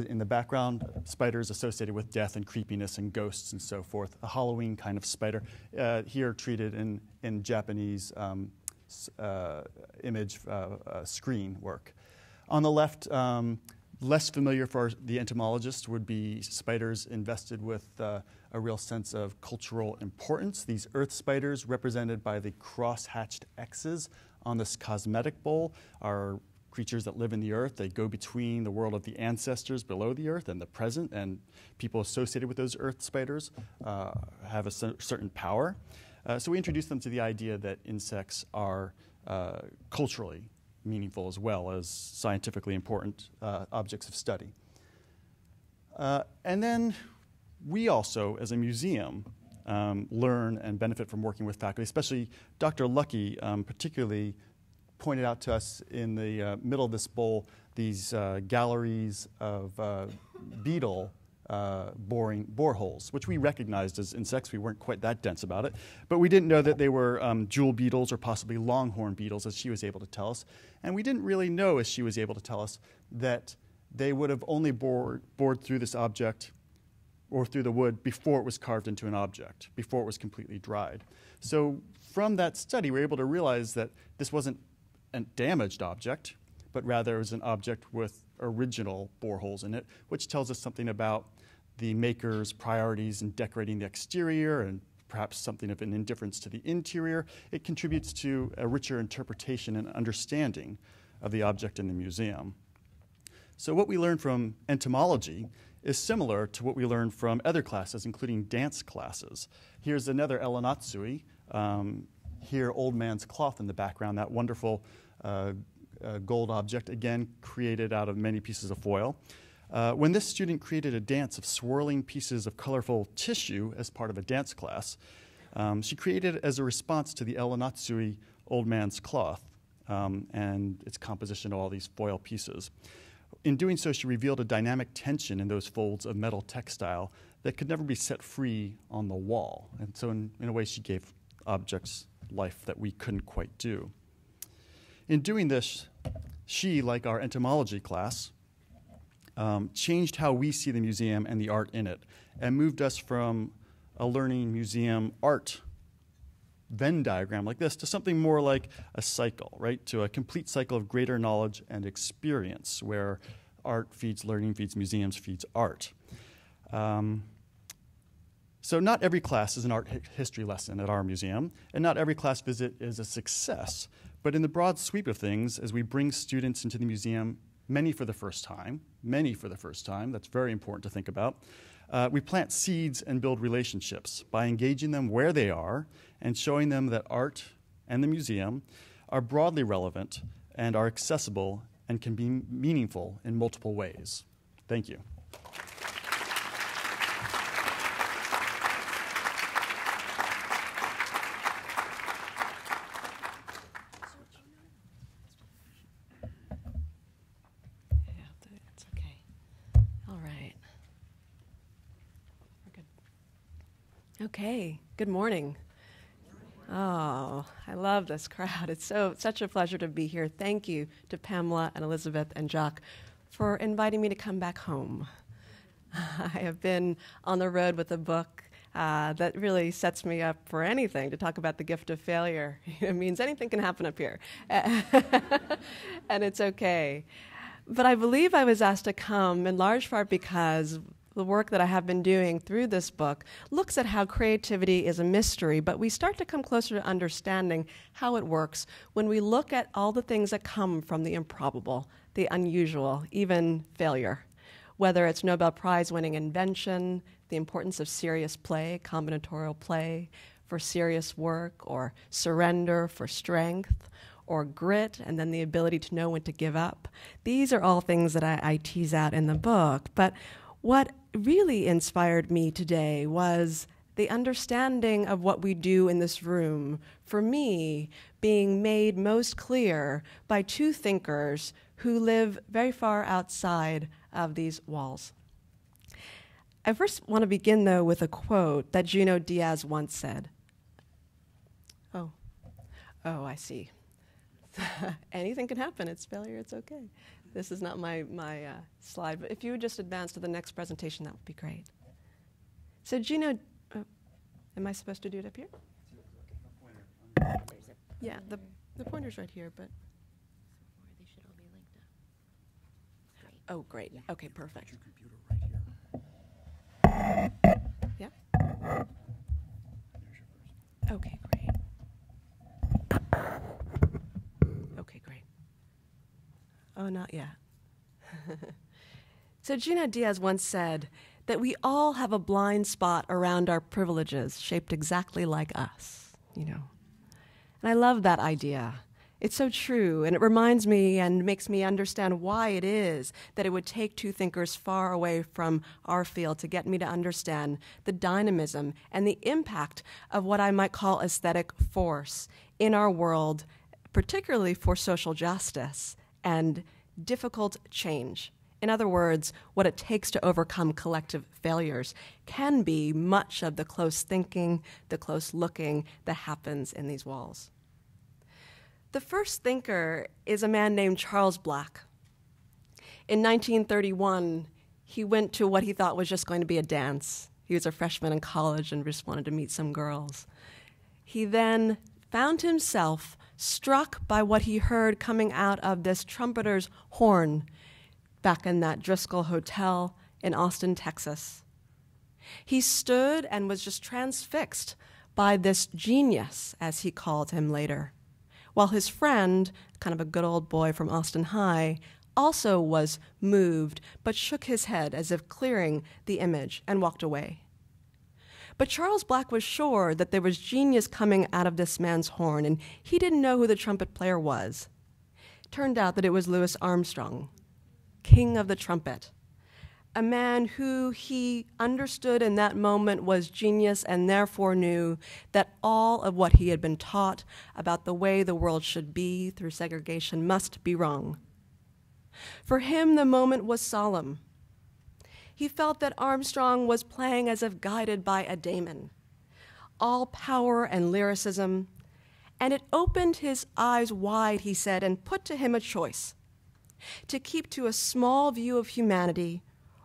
In the background, spiders associated with death and creepiness and ghosts and so forth. A Halloween kind of spider, here treated in Japanese image screen work. On the left, less familiar for the entomologist would be spiders invested with a real sense of cultural importance. These earth spiders, represented by the cross-hatched X's on this cosmetic bowl, are creatures that live in the earth. They go between the world of the ancestors below the earth and the present, and people associated with those earth spiders have a certain power. So we introduced them to the idea that insects are culturally meaningful as well as scientifically important objects of study. And then we also, as a museum, learn and benefit from working with faculty, especially Dr. Lucky particularly pointed out to us in the middle of this bowl these galleries of beetle boring boreholes, which we recognized as insects. We weren't quite that dense about it, but we didn't know that they were jewel beetles or possibly longhorn beetles, as she was able to tell us. And we didn't really know, as she was able to tell us, that they would have only bored through this object or through the wood before it was carved into an object, before it was completely dried. So from that study, we were able to realize that this wasn't a damaged object, but rather it was an object with original boreholes in it, which tells us something about the maker's priorities in decorating the exterior and perhaps something of an indifference to the interior. It contributes to a richer interpretation and understanding of the object in the museum. So what we learn from entomology is similar to what we learn from other classes, including dance classes. Here's another Elanatsui. Here, old man's cloth in the background, that wonderful gold object, again created out of many pieces of foil. When this student created a dance of swirling pieces of colorful tissue as part of a dance class, she created it as a response to the Elanatsui old man's cloth and its composition of all these foil pieces. In doing so, she revealed a dynamic tension in those folds of metal textile that could never be set free on the wall. And so in a way, she gave objects life that we couldn't quite do. In doing this, she, like our entomology class, changed how we see the museum and the art in it, and moved us from a learning museum art Venn diagram like this to something more like a cycle, right? To a complete cycle of greater knowledge and experience, where art feeds learning, feeds museums, feeds art. So not every class is an art history lesson at our museum, and not every class visit is a success. But in the broad sweep of things, as we bring students into the museum, many for the first time, that's very important to think about, we plant seeds and build relationships by engaging them where they are and showing them that art and the museum are broadly relevant and are accessible and can be meaningful in multiple ways. Thank you. Okay, good morning. Oh, I love this crowd. It's such a pleasure to be here. Thank you to Pamela and Elizabeth and Jacques for inviting me to come back home. I have been on the road with a book that really sets me up for anything, to talk about the gift of failure. It means anything can happen up here. And it's okay. But I believe I was asked to come in large part because the work that I have been doing through this book looks at how creativity is a mystery, but we start to come closer to understanding how it works when we look at all the things that come from the improbable, the unusual, even failure. Whether it's Nobel Prize-winning invention, the importance of serious play, combinatorial play for serious work, or surrender for strength, or grit, and then the ability to know when to give up. These are all things that I tease out in the book. But what really inspired me today was the understanding of what we do in this room, for me, being made most clear by two thinkers who live very far outside of these walls. I first want to begin, though, with a quote that Junot Diaz once said. Oh, I see. Anything can happen. It's failure. It's okay. This is not my slide, but if you would just advance to the next presentation, that would be great. So Gina, am I supposed to do it up here? Yeah, the pointer's right here, but. They should all be linked up. Great. Oh, great. Yeah. Okay, perfect. Your computer right here. Yeah. There's your first. Okay, great. Okay, great. Oh, not yet. So Gina Diaz once said that we all have a blind spot around our privileges shaped exactly like us, you know. And I love that idea. It's so true, and it reminds me and makes me understand why it is that it would take two thinkers far away from our field to get me to understand the dynamism and the impact of what I might call aesthetic force in our world, particularly for social justice and difficult change. In other words, what it takes to overcome collective failures can be much of the close thinking, the close looking that happens in these walls. The first thinker is a man named Charles Black. In 1931, he went to what he thought was just going to be a dance. He was a freshman in college and just wanted to meet some girls. He then found himself struck by what he heard coming out of this trumpeter's horn back in that Driscoll Hotel in Austin, Texas. He stood and was just transfixed by this genius, as he called him later, while his friend, kind of a good old boy from Austin High, also was moved but shook his head as if clearing the image and walked away. But Charles Black was sure that there was genius coming out of this man's horn, and he didn't know who the trumpet player was. Turned out that it was Louis Armstrong, king of the trumpet, a man who he understood in that moment was genius and therefore knew that all of what he had been taught about the way the world should be through segregation must be wrong. For him, the moment was solemn. He felt that Armstrong was playing as if guided by a daemon, all power and lyricism, and it opened his eyes wide, he said, and put to him a choice: to keep to a small view of humanity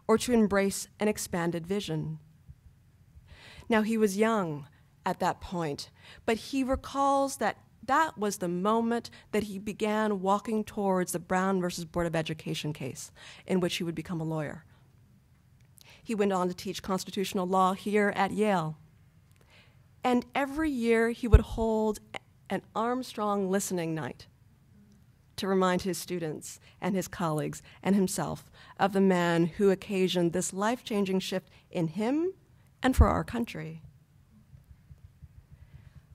or to embrace an expanded vision. Now, he was young at that point, but he recalls that that was the moment that he began walking towards the Brown versus Board of Education case, in which he would become a lawyer. He went on to teach constitutional law here at Yale. And every year he would hold an Armstrong listening night to remind his students and his colleagues and himself of the man who occasioned this life-changing shift in him and for our country.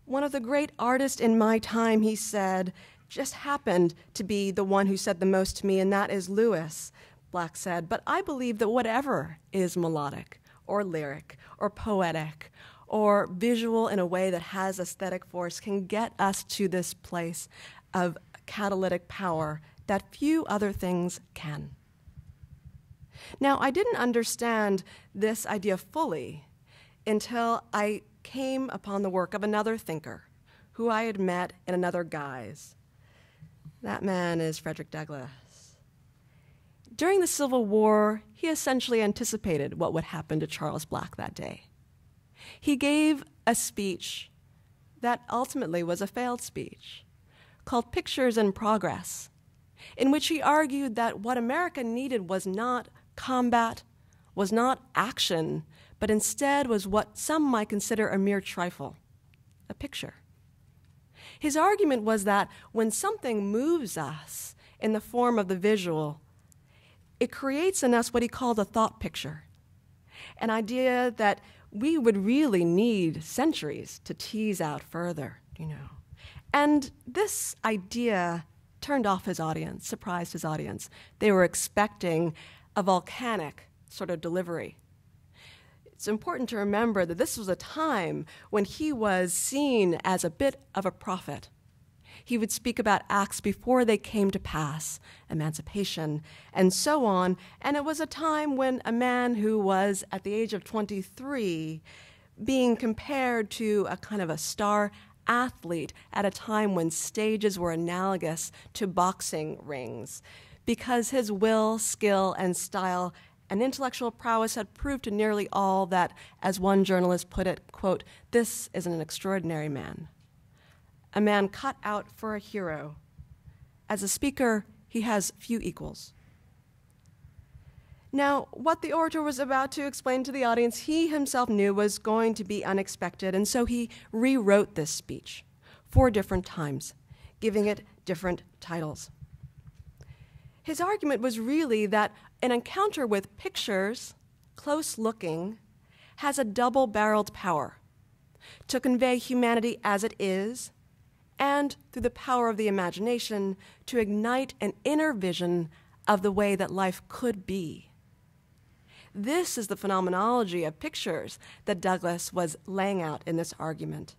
One of the great artists in my time, he said, just happened to be the one who said the most to me, and that is Louis, Black said. But I believe that whatever is melodic or lyric or poetic or visual in a way that has aesthetic force can get us to this place of catalytic power that few other things can. Now, I didn't understand this idea fully until I came upon the work of another thinker who I had met in another guise. That man is Frederick Douglass. During the Civil War, he essentially anticipated what would happen to Charles Black that day. He gave a speech that ultimately was a failed speech called Pictures in Progress, in which he argued that what America needed was not combat, was not action, but instead was what some might consider a mere trifle, a picture. His argument was that when something moves us in the form of the visual, it creates in us what he called a thought picture, an idea that we would really need centuries to tease out further, you know. And this idea turned off his audience, surprised his audience. They were expecting a volcanic sort of delivery. It's important to remember that this was a time when he was seen as a bit of a prophet. He would speak about acts before they came to pass, emancipation, and so on. And it was a time when a man who was at the age of 23 being compared to a kind of a star athlete at a time when stages were analogous to boxing rings, because his will, skill, and style and intellectual prowess had proved to nearly all that, as one journalist put it, quote, "This is an extraordinary man. A man cut out for a hero. As a speaker, he has few equals." Now, what the orator was about to explain to the audience, he himself knew was going to be unexpected, and so he rewrote this speech 4 different times, giving it different titles. His argument was really that an encounter with pictures, close looking, has a double-barreled power to convey humanity as it is, and through the power of the imagination, to ignite an inner vision of the way that life could be. This is the phenomenology of pictures that Douglas was laying out in this argument.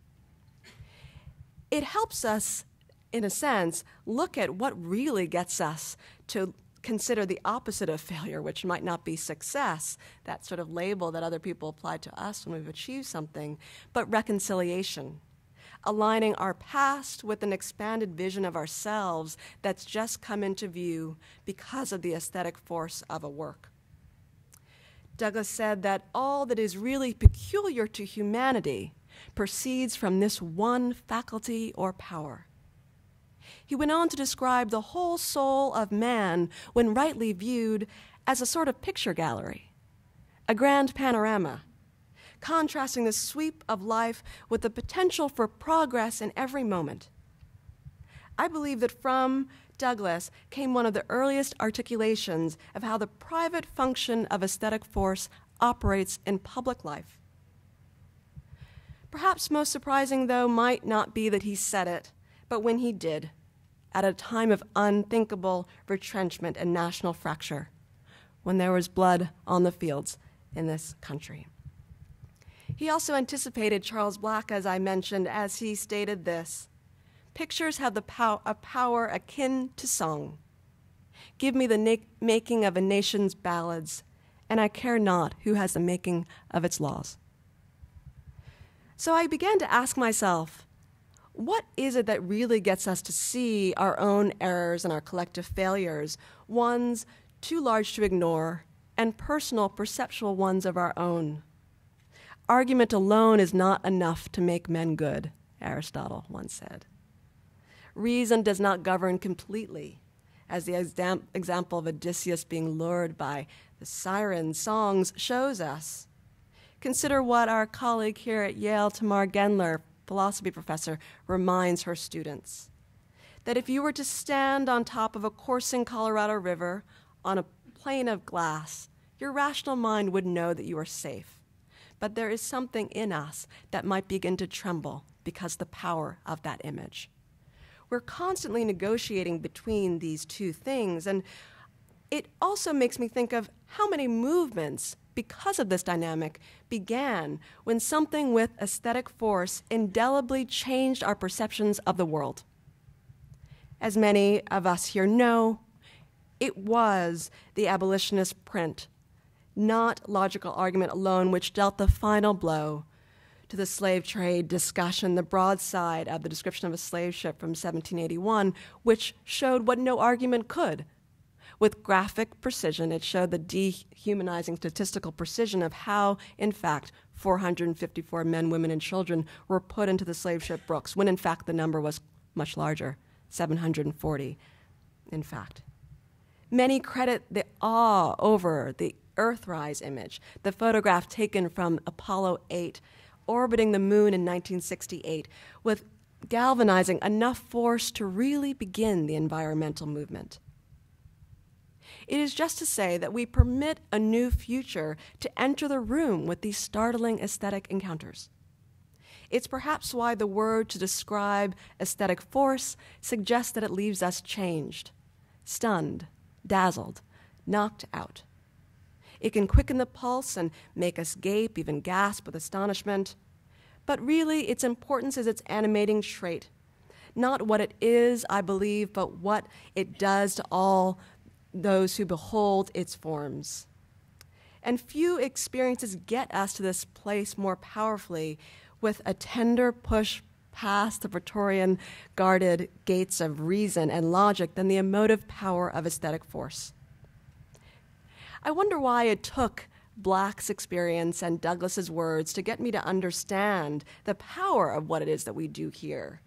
It helps us, in a sense, look at what really gets us to consider the opposite of failure, which might not be success, that sort of label that other people apply to us when we've achieved something, but reconciliation, aligning our past with an expanded vision of ourselves that's just come into view because of the aesthetic force of a work. Douglas said that all that is really peculiar to humanity proceeds from this one faculty or power. He went on to describe the whole soul of man, when rightly viewed, as a sort of picture gallery, a grand panorama, contrasting the sweep of life with the potential for progress in every moment. I believe that from Douglas came one of the earliest articulations of how the private function of aesthetic force operates in public life. Perhaps most surprising, though, might not be that he said it, but when he did, at a time of unthinkable retrenchment and national fracture, when there was blood on the fields in this country. He also anticipated Charles Black, as I mentioned, as he stated this: "Pictures have a power akin to song. Give me the making of a nation's ballads, and I care not who has the making of its laws." So I began to ask myself, what is it that really gets us to see our own errors and our collective failures, ones too large to ignore, and personal, perceptual ones of our own? Argument alone is not enough to make men good, Aristotle once said. Reason does not govern completely, as the example of Odysseus being lured by the siren songs shows us. Consider what our colleague here at Yale, Tamar Gendler, philosophy professor, reminds her students. That if you were to stand on top of a coursing Colorado River on a plain of glass, your rational mind would know that you are safe. But there is something in us that might begin to tremble because of the power of that image. We're constantly negotiating between these two things, and it also makes me think of how many movements, because of this dynamic, began when something with aesthetic force indelibly changed our perceptions of the world. As many of us here know, it was the abolitionist print, not logical argument alone, which dealt the final blow to the slave trade discussion, the broadside of the description of a slave ship from 1781, which showed what no argument could. With graphic precision, it showed the dehumanizing statistical precision of how, in fact, 454 men, women, and children were put into the slave ship Brooks, when in fact the number was much larger, 740, in fact. Many credit the awe over the Earthrise image, the photograph taken from Apollo 8 orbiting the moon in 1968, with galvanizing enough force to really begin the environmental movement. It is just to say that we permit a new future to enter the room with these startling aesthetic encounters. It's perhaps why the word to describe aesthetic force suggests that it leaves us changed, stunned, dazzled, knocked out. It can quicken the pulse and make us gape, even gasp with astonishment. But really, its importance is its animating trait. Not what it is, I believe, but what it does to all those who behold its forms. And few experiences get us to this place more powerfully with a tender push past the Praetorian guarded gates of reason and logic than the emotive power of aesthetic force. I wonder why it took Black's experience and Douglas's words to get me to understand the power of what it is that we do here.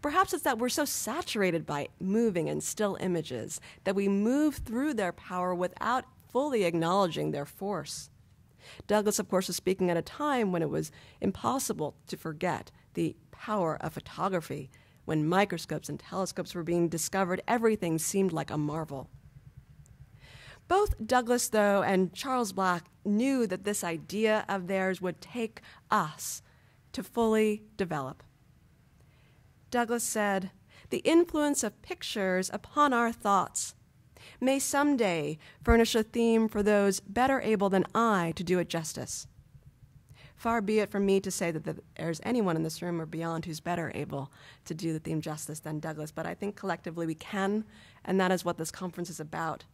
Perhaps it's that we're so saturated by moving and still images that we move through their power without fully acknowledging their force. Douglas, of course, was speaking at a time when it was impossible to forget the power of photography. When microscopes and telescopes were being discovered, everything seemed like a marvel. Both Douglas, though, and Charles Black knew that this idea of theirs would take us to fully develop. Douglas said, "The influence of pictures upon our thoughts may someday furnish a theme for those better able than I to do it justice. Far be it from me to say that there's anyone in this room or beyond who's better able to do the theme justice than Douglas, but I think collectively we can, and that is what this conference is about.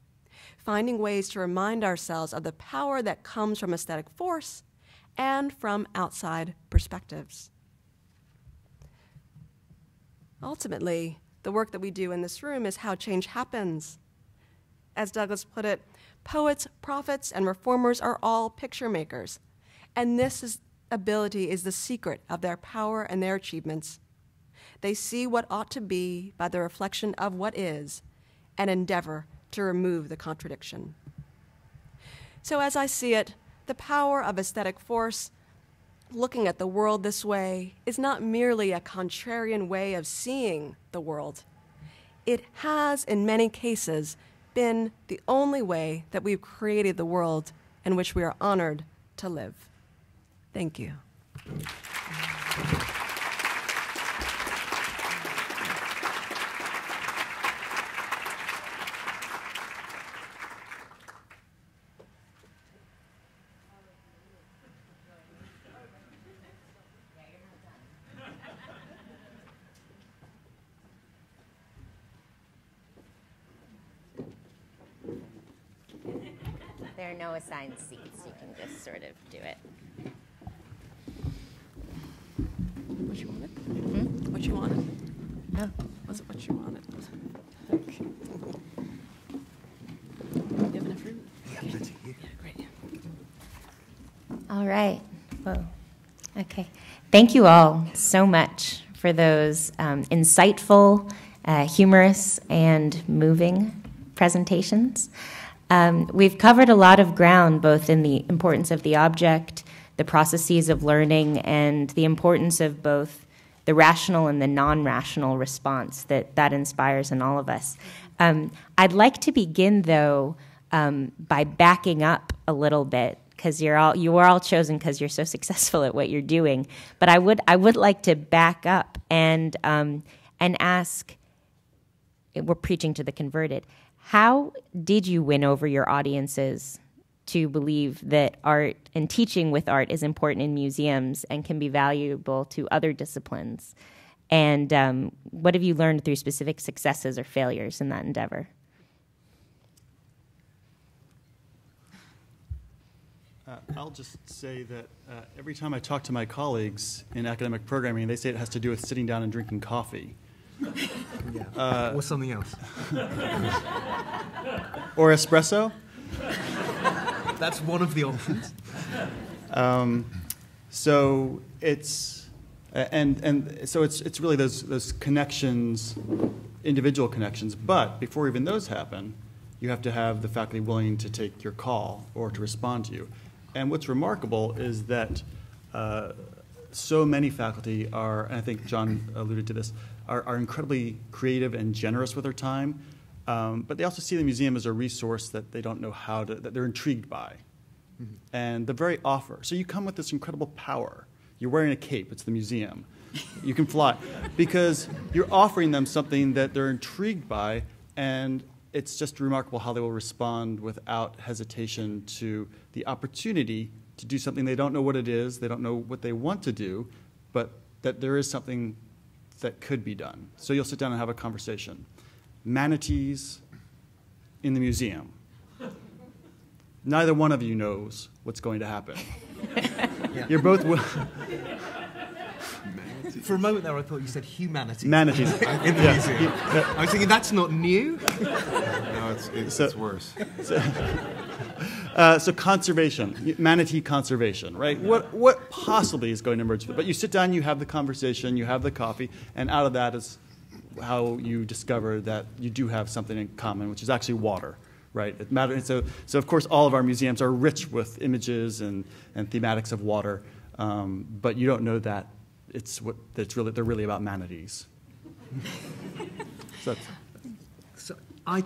Finding ways to remind ourselves of the power that comes from aesthetic force and from outside perspectives. Ultimately, the work that we do in this room is how change happens. As Douglas put it, poets, prophets, and reformers are all picture makers, and this ability is the secret of their power and their achievements. They see what ought to be by the reflection of what is and endeavor to remove the contradiction. So as I see it, the power of aesthetic force, looking at the world this way, is not merely a contrarian way of seeing the world. It has, in many cases, been the only way that we've created the world in which we are honored to live. Thank you. There are no assigned seats. You can just sort of do it. What you wanted? Hmm? What you wanted? Oh. Was it what you wanted? Okay. You have enough room? Yeah, plenty. Yeah, great. All right. Whoa. Okay. Thank you all so much for those insightful, humorous, and moving presentations. We've covered a lot of ground, both in the importance of the object, the processes of learning, and the importance of both the rational and the non-rational response that inspires in all of us. I'd like to begin, though, by backing up a little bit, because you are all chosen because you're so successful at what you're doing. But I would like to back up and ask. We're preaching to the converted. How did you win over your audiences to believe that art and teaching with art is important in museums and can be valuable to other disciplines? And what have you learned through specific successes or failures in that endeavor? I'll just say that every time I talk to my colleagues in academic programming, they say it has to do with sitting down and drinking coffee. Yeah. Or something else. Or espresso? That's one of the options. So it's so it's really those connections, individual connections. But before even those happen, you have to have the faculty willing to take your call or to respond to you. And what's remarkable is that so many faculty are, and I think John alluded to this, are incredibly creative and generous with their time, but they also see the museum as a resource that they don't know that they're intrigued by. Mm-hmm. And the very offer. So you come with this incredible power. You're wearing a cape. It's the museum. You can fly. Because you're offering them something that they're intrigued by, and it's just remarkable how they will respond without hesitation to the opportunity to do something they don't know what it is, they don't know what they want to do, but that there is something that could be done. So you'll sit down and have a conversation. Manatees in the museum. Neither one of you knows what's going to happen. Yeah. You're both For a moment there, I thought you said humanities. Humanities. In the museum. I was thinking, that's not new. No, it's worse. So conservation, manatee conservation, right? What possibly is going to emerge? But you sit down, you have the conversation, you have the coffee, and out of that is how you discover that you do have something in common, which is actually water, right? It matters. So of course, all of our museums are rich with images and thematics of water, but you don't know that they're really about manatees. So I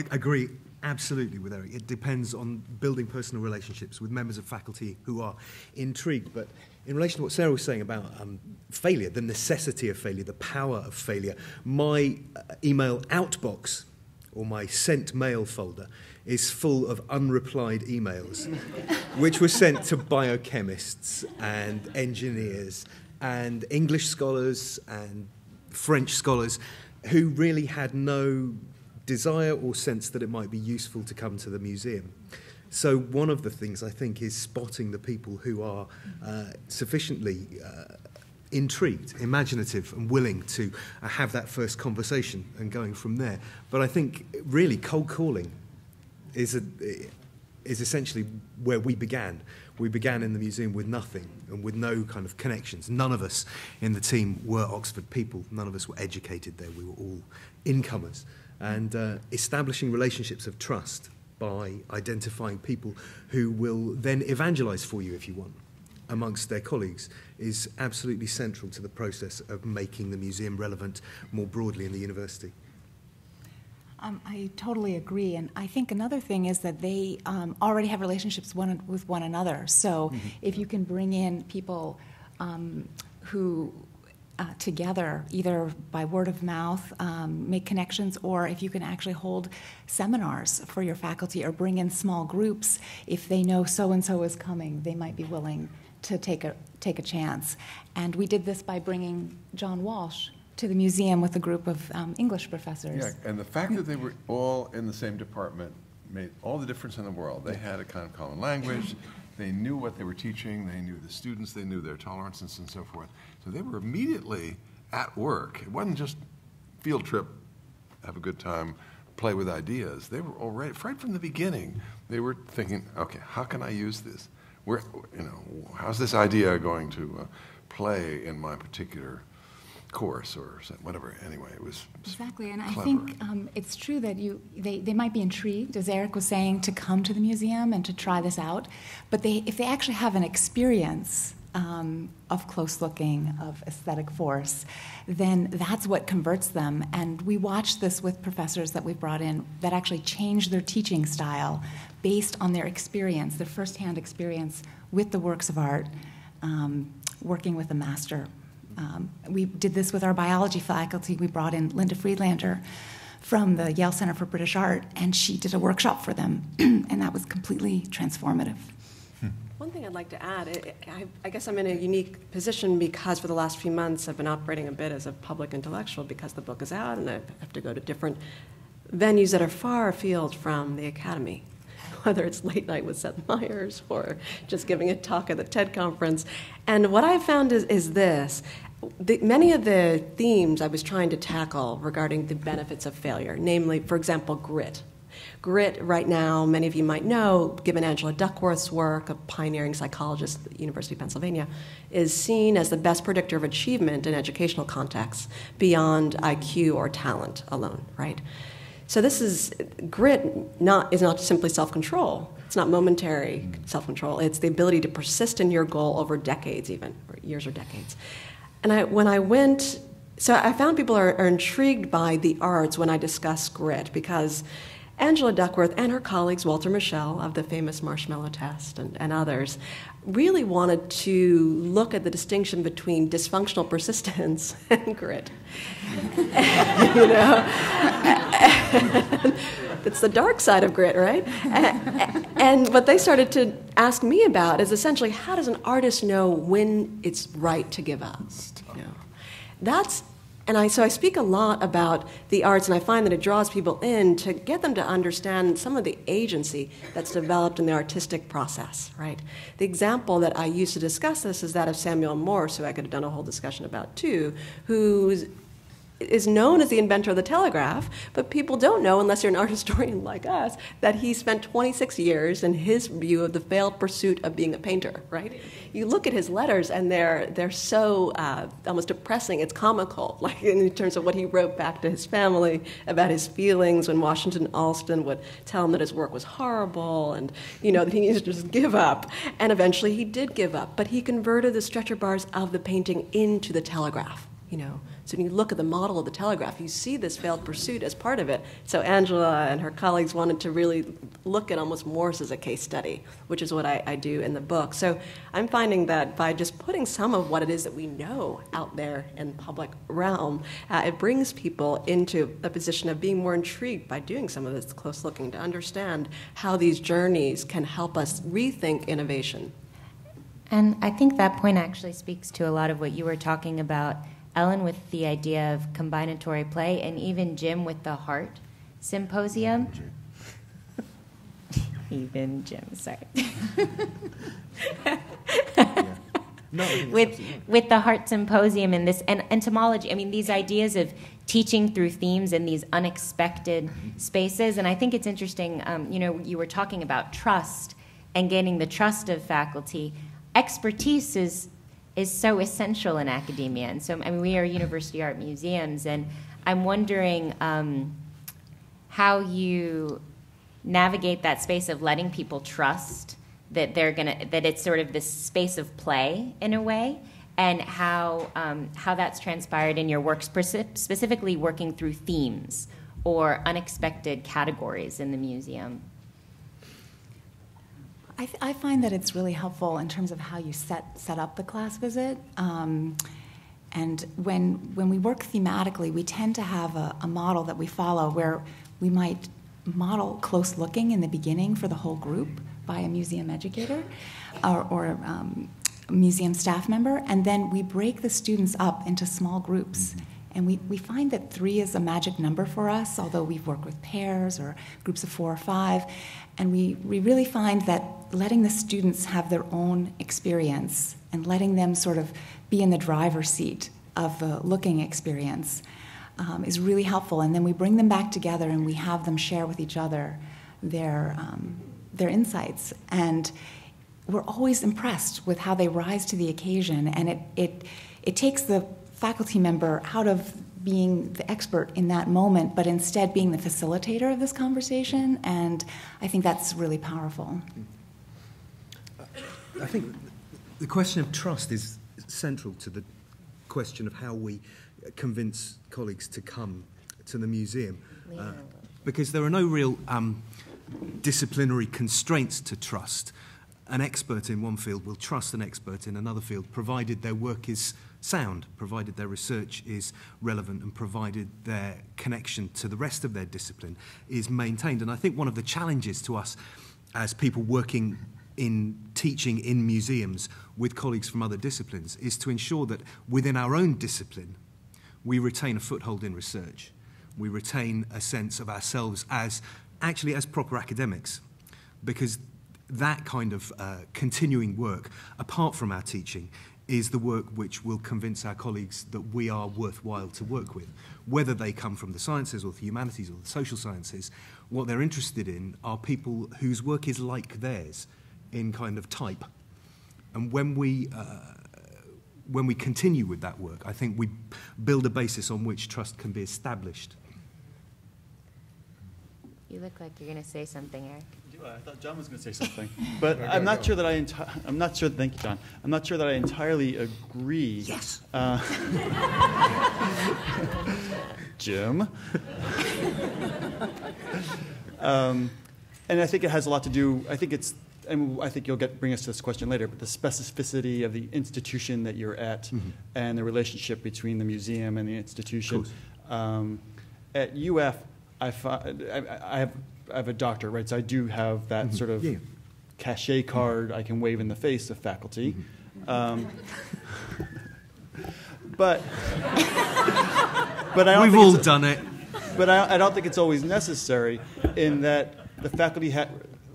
agree absolutely with Eric. It depends on building personal relationships with members of faculty who are intrigued. But in relation to what Sarah was saying about failure, the necessity of failure, the power of failure, my email outbox or my sent mail folder is full of unreplied emails, which were sent to biochemists and engineers and English scholars and French scholars who really had no desire or sense that it might be useful to come to the museum. So one of the things, I think, is spotting the people who are sufficiently intrigued, imaginative, and willing to have that first conversation and going from there. But I think, really, cold calling is essentially where we began. We began in the museum with nothing and with no kind of connections. None of us in the team were Oxford people. None of us were educated there. We were all incomers. And establishing relationships of trust by identifying people who will then evangelize for you, if you want, amongst their colleagues, is absolutely central to the process of making the museum relevant more broadly in the university. I totally agree, and I think another thing is that they already have relationships with one another. So if you can bring in people who together, either by word of mouth, make connections, or if you can actually hold seminars for your faculty or bring in small groups, if they know so-and-so is coming, they might be willing to take a chance. And we did this by bringing John Walsh to the museum with a group of English professors. Yeah, and the fact that they were all in the same department made all the difference in the world. They had a kind of common language. They knew what they were teaching. They knew the students. They knew their tolerances and so forth. So they were immediately at work. It wasn't just field trip, have a good time, play with ideas. They were already, right from the beginning, they were thinking, okay, how can I use this? How's this idea going to play in my particular course or whatever? Anyway, it was exactly, and clever. I think it's true that they might be intrigued, as Eric was saying, to come to the museum and to try this out. But if they actually have an experience of close looking, of aesthetic force, then that's what converts them. And we watched this with professors that we brought in that actually changed their teaching style based on their experience, their firsthand experience with the works of art, working with a master. We did this with our biology faculty. We brought in Linda Friedlander from the Yale Center for British Art, and she did a workshop for them, and that was completely transformative. One thing I'd like to add, I guess I'm in a unique position because for the last few months I've been operating a bit as a public intellectual because the book is out and I have to go to different venues that are far afield from the academy, whether it's late night with Seth Meyers or just giving a talk at the TED conference. And what I found is this. Many of the themes I was trying to tackle regarding the benefits of failure, namely, for example, grit. Grit, right now, many of you might know, given Angela Duckworth's work, a pioneering psychologist at the University of Pennsylvania, is seen as the best predictor of achievement in educational contexts beyond IQ or talent alone, right? So grit is not simply self-control. It's not momentary self-control. It's the ability to persist in your goal over decades even, or years or decades. And I found people are intrigued by the arts when I discuss grit because Angela Duckworth and her colleagues, Walter Mischel of the famous marshmallow test and others, really wanted to look at the distinction between dysfunctional persistence and grit. It's the dark side of grit, right? And what they started to ask me about is essentially, how does an artist know when it's right to give up? And so I speak a lot about the arts, and I find that it draws people in to get them to understand some of the agency that's developed in the artistic process, right? The example that I use to discuss this is that of Samuel Morse, who I could have done a whole discussion about too, who is known as the inventor of the telegraph, but people don't know, unless you're an art historian like us, that he spent 26 years in his view of the failed pursuit of being a painter, right? You look at his letters, and they're so almost depressing. It's comical, like in terms of what he wrote back to his family about his feelings when Washington Allston would tell him that his work was horrible and, that he needed to just give up. And eventually he did give up, but he converted the stretcher bars of the painting into the telegraph, So when you look at the model of the telegraph, you see this failed pursuit as part of it. So Angela and her colleagues wanted to really look at almost Morse as a case study, which is what I do in the book. So I'm finding that by just putting some of what it is that we know out there in the public realm, it brings people into a position of being more intrigued by doing some of this close looking to understand how these journeys can help us rethink innovation. And I think that point actually speaks to a lot of what you were talking about, Ellen, with the idea of combinatory play, and even Jim with the Heart Symposium. Even Jim, sorry. With the Heart Symposium and this, and entomology, these ideas of teaching through themes in these unexpected spaces. And I think it's interesting, you were talking about trust and gaining the trust of faculty. Expertise is so essential in academia. And so, we are university art museums, and I'm wondering how you navigate that space of letting people trust that that it's sort of this space of play in a way, and how that's transpired in your work, specifically working through themes or unexpected categories in the museum. I find that it's really helpful in terms of how you set up the class visit. And when we work thematically, we tend to have a model that we follow where we might model close looking in the beginning for the whole group by a museum educator or a museum staff member, and then we break the students up into small groups. And we find that 3 is a magic number for us, although we've worked with pairs or groups of 4 or 5. And we really find that letting the students have their own experience and letting them sort of be in the driver's seat of the looking experience is really helpful. And then we bring them back together and we have them share with each other their insights. And we're always impressed with how they rise to the occasion. And it takes the faculty member out of being the expert in that moment, but instead being the facilitator of this conversation, and I think that's really powerful. I think the question of trust is central to the question of how we convince colleagues to come to the museum, because there are no real disciplinary constraints to trust. An expert in one field will trust an expert in another field, provided their work is sound, provided their research is relevant, and provided their connection to the rest of their discipline is maintained. And I think one of the challenges to us as people working in teaching in museums with colleagues from other disciplines is to ensure that within our own discipline we retain a foothold in research. We retain a sense of ourselves as proper academics, because that kind of continuing work, apart from our teaching, is the work which will convince our colleagues that we are worthwhile to work with. Whether they come from the sciences or the humanities or the social sciences, what they're interested in are people whose work is like theirs in kind of type. And when we continue with that work, I think we build a basis on which trust can be established. You look like you're going to say something, Eric. I thought John was going to say something, but I'm not sure that I'm not sure. Thank you, John. I'm not sure that I entirely agree. Yes. Jim. And I think it has a lot to do. I think you'll bring us to this question later. But the specificity of the institution that you're at, and the relationship between the museum and the institution. At UF, I have a doctorate, right? So I do have that sort of cachet card I can wave in the face of faculty. But But I don't We've think all it's- done it. But I don't think it's always necessary in that the faculty,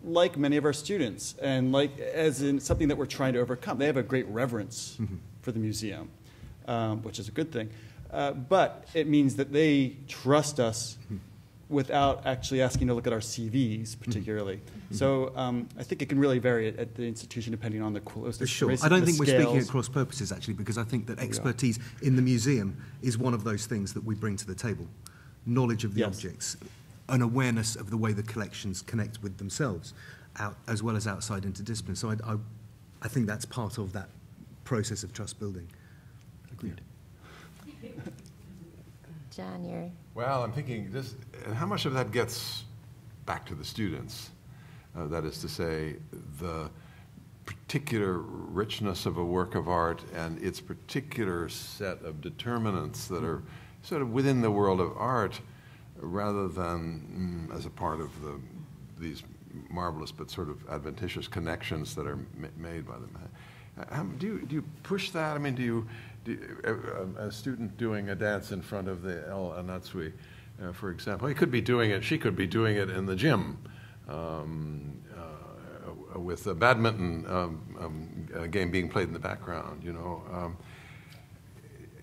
like many of our students, and like as in something that we're trying to overcome, they have a great reverence for the museum, which is a good thing. But it means that they trust us without actually asking to look at our CVs particularly. So I think it can really vary at the institution depending on the closest. Sure. I don't think we're speaking at cross purposes, actually, because I think that expertise in the museum is one of those things that we bring to the table. Knowledge of the objects, an awareness of the way the collections connect with themselves, as well as outside interdiscipline. So I think that's part of that process of trust building. Agreed. John, you're... Well, I'm thinking this, and how much of that gets back to the students? That is to say, the particular richness of a work of art and its particular set of determinants that are sort of within the world of art, rather than as a part of these marvelous but sort of adventitious connections that are made by them. Do you push that? I mean, do you a student doing a dance in front of the El Anatsui, for example, she could be doing it in the gym with a badminton game being played in the background, you know.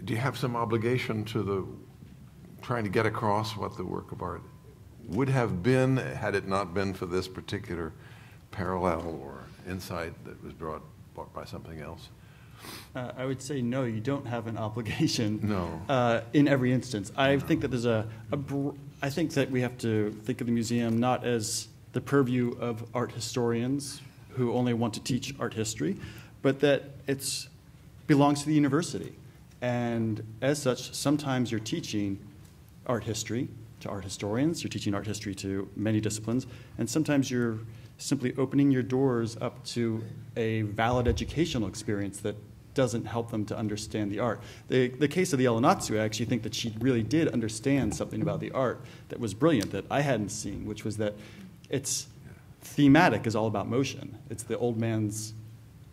Do you have some obligation to trying to get across what the work of art would have been had it not been for this particular parallel or insight that was brought by something else? I would say no, you don't have an obligation. No. In every instance. I think that there's I think that we have to think of the museum not as the purview of art historians who only want to teach art history, but that it belongs to the university. And as such, sometimes you're teaching art history to art historians, you're teaching art history to many disciplines, and sometimes you're simply opening your doors up to a valid educational experience that doesn't help them to understand the art. The case of the El Anatsui, I actually think that she really did understand something about the art that was brilliant that I hadn't seen, which was that its thematic is all about motion. It's the old man's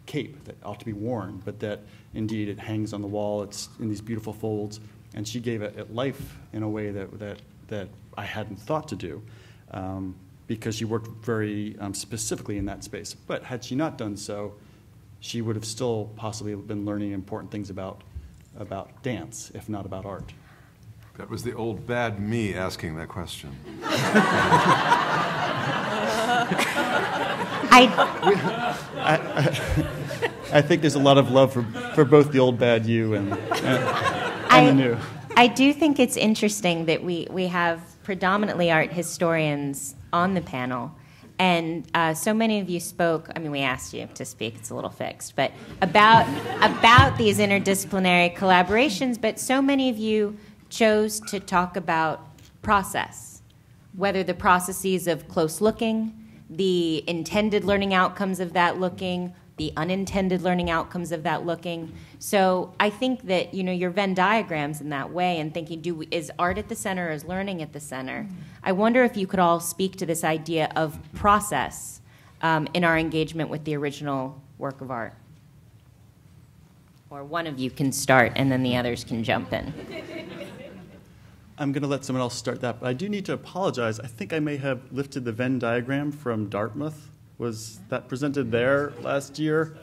cape that ought to be worn, but that indeed it hangs on the wall, it's in these beautiful folds, and she gave it life in a way that I hadn't thought to do. Because she worked very specifically in that space. But had she not done so, she would have still possibly been learning important things about dance, if not about art. That was the old bad me asking that question. I think there's a lot of love for both the old bad you and the new. I do think it's interesting that we have predominantly art historians on the panel, and so many of you spoke. I mean, we asked you to speak; it's a little fixed, but about these interdisciplinary collaborations. But so many of you chose to talk about process, whether the processes of close looking, the intended learning outcomes of that looking, the unintended learning outcomes of that looking. So I think that, you know, your Venn diagrams in that way and thinking, is art at the center or is learning at the center? I wonder if you could all speak to this idea of process in our engagement with the original work of art. Or one of you can start and then the others can jump in. I'm going to let someone else start that, but I do need to apologize. I think I may have lifted the Venn diagram from Dartmouth. Was that presented there last year?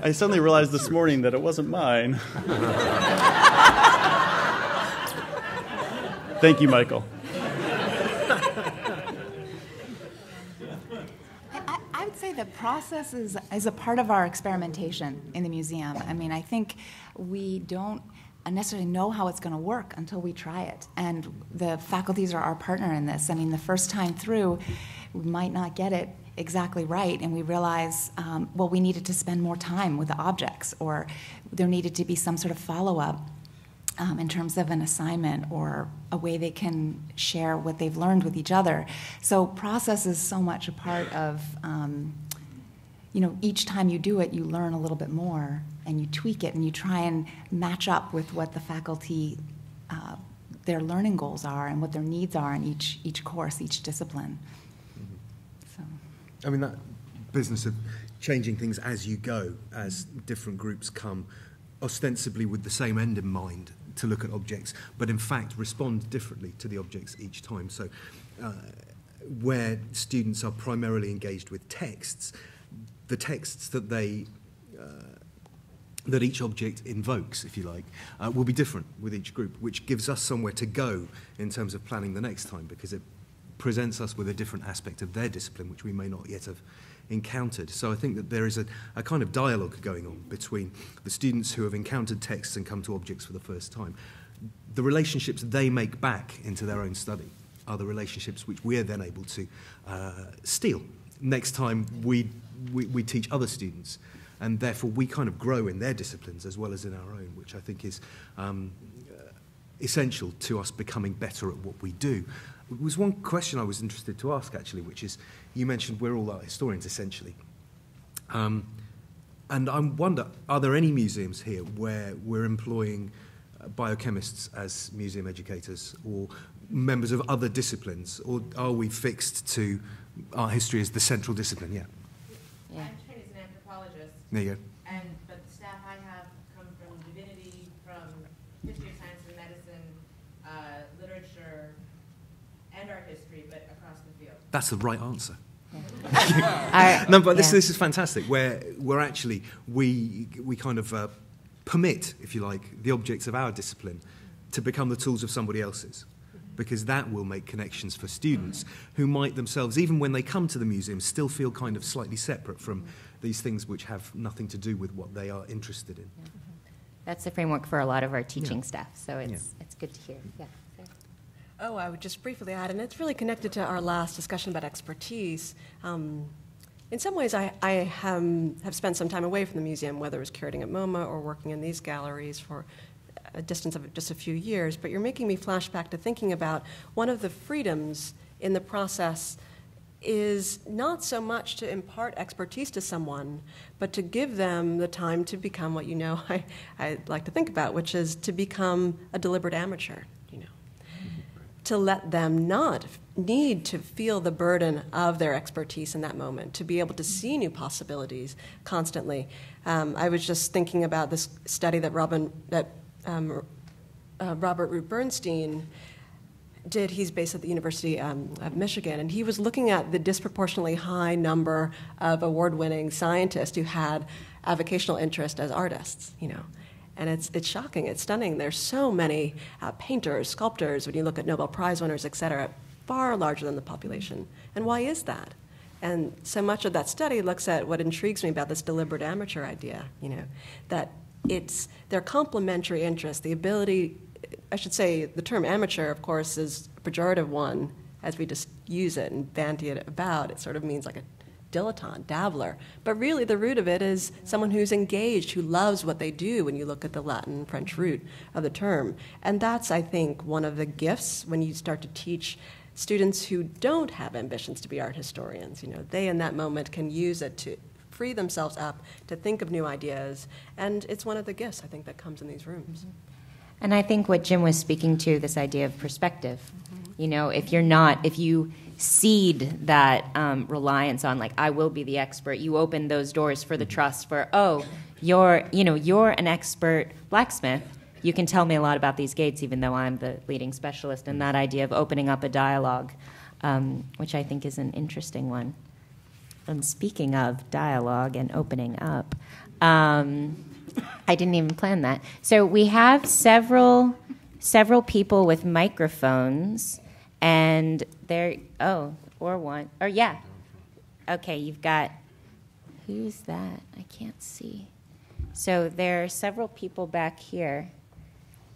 I suddenly realized this morning that it wasn't mine. Thank you, Michael. I would say that process is a part of our experimentation in the museum. I mean, I think we don't necessarily know how it's going to work until we try it. And the faculties are our partner in this. I mean, the first time through, we might not get it exactly right, and we realize, well, we needed to spend more time with the objects, or there needed to be some sort of follow-up in terms of an assignment or a way they can share what they've learned with each other. So process is so much a part of, you know, each time you do it, you learn a little bit more, and you tweak it, and you try and match up with what the faculty, their learning goals are and what their needs are in each course, each discipline. So, I mean, that business of changing things as you go, as different groups come, ostensibly with the same end in mind, to look at objects, but in fact respond differently to the objects each time. So where students are primarily engaged with texts, the texts that that each object invokes, if you like, will be different with each group, which gives us somewhere to go in terms of planning the next time, because it presents us with a different aspect of their discipline, which we may not yet have encountered. So I think that there is a kind of dialogue going on between the students who have encountered texts and come to objects for the first time. The relationships they make back into their own study are the relationships which we are then able to steal next time we teach other students. And therefore, we kind of grow in their disciplines as well as in our own, which I think is essential to us becoming better at what we do. There was one question I was interested to ask, actually, which is, you mentioned we're all art historians, essentially. And I wonder, are there any museums here where we're employing biochemists as museum educators or members of other disciplines? Or are we fixed to art history as the central discipline? Yeah. Yeah. I'm trained as an anthropologist. There you go. But the staff I have come from divinity, from history of science and medicine, literature, and art history, but across the field. That's the right answer. Yeah. No, but this is fantastic. Where actually we kind of permit, if you like, the objects of our discipline to become the tools of somebody else's, because that will make connections for students who might themselves, even when they come to the museum, still feel kind of slightly separate from these things which have nothing to do with what they are interested in. That's the framework for a lot of our teaching staff, so it's good to hear. Yeah. Oh, I would just briefly add, and it's really connected to our last discussion about expertise. In some ways, I have spent some time away from the museum, whether it was curating at MoMA or working in these galleries for a distance of just a few years, but you're making me flash back to thinking about one of the freedoms in the process is not so much to impart expertise to someone, but to give them the time to become what I like to think about, which is to become a deliberate amateur, to let them not need to feel the burden of their expertise in that moment, to be able to see new possibilities constantly. I was just thinking about this study that Robert Root Bernstein did. He's based at the University of Michigan, and he was looking at the disproportionately high number of award-winning scientists who had avocational interest as artists, And it's shocking, it's stunning. There's so many painters, sculptors, when you look at Nobel Prize winners, et cetera, far larger than the population. And why is that? And so much of that study looks at what intrigues me about this deliberate amateur idea, that it's their complementary interests, the ability, I should say the term amateur, of course, is a pejorative one as we just use it and bandy it about. It sort of means like a dilettante, dabbler. But really the root of it is someone who's engaged, who loves what they do when you look at the Latin French root of the term. And that's, I think, one of the gifts when you start to teach students who don't have ambitions to be art historians. They in that moment can use it to free themselves up, to think of new ideas. And it's one of the gifts, I think, that comes in these rooms. And I think what Jim was speaking to, this idea of perspective, if you seed that reliance on, like, I will be the expert, you open those doors for the trust for, you're an expert blacksmith, you can tell me a lot about these gates even though I'm the leading specialist, and that idea of opening up a dialogue, which I think is an interesting one. And speaking of dialogue and opening up, I didn't even plan that. So we have several people with microphones, and okay, you've got, who's that? I can't see. So there are several people back here.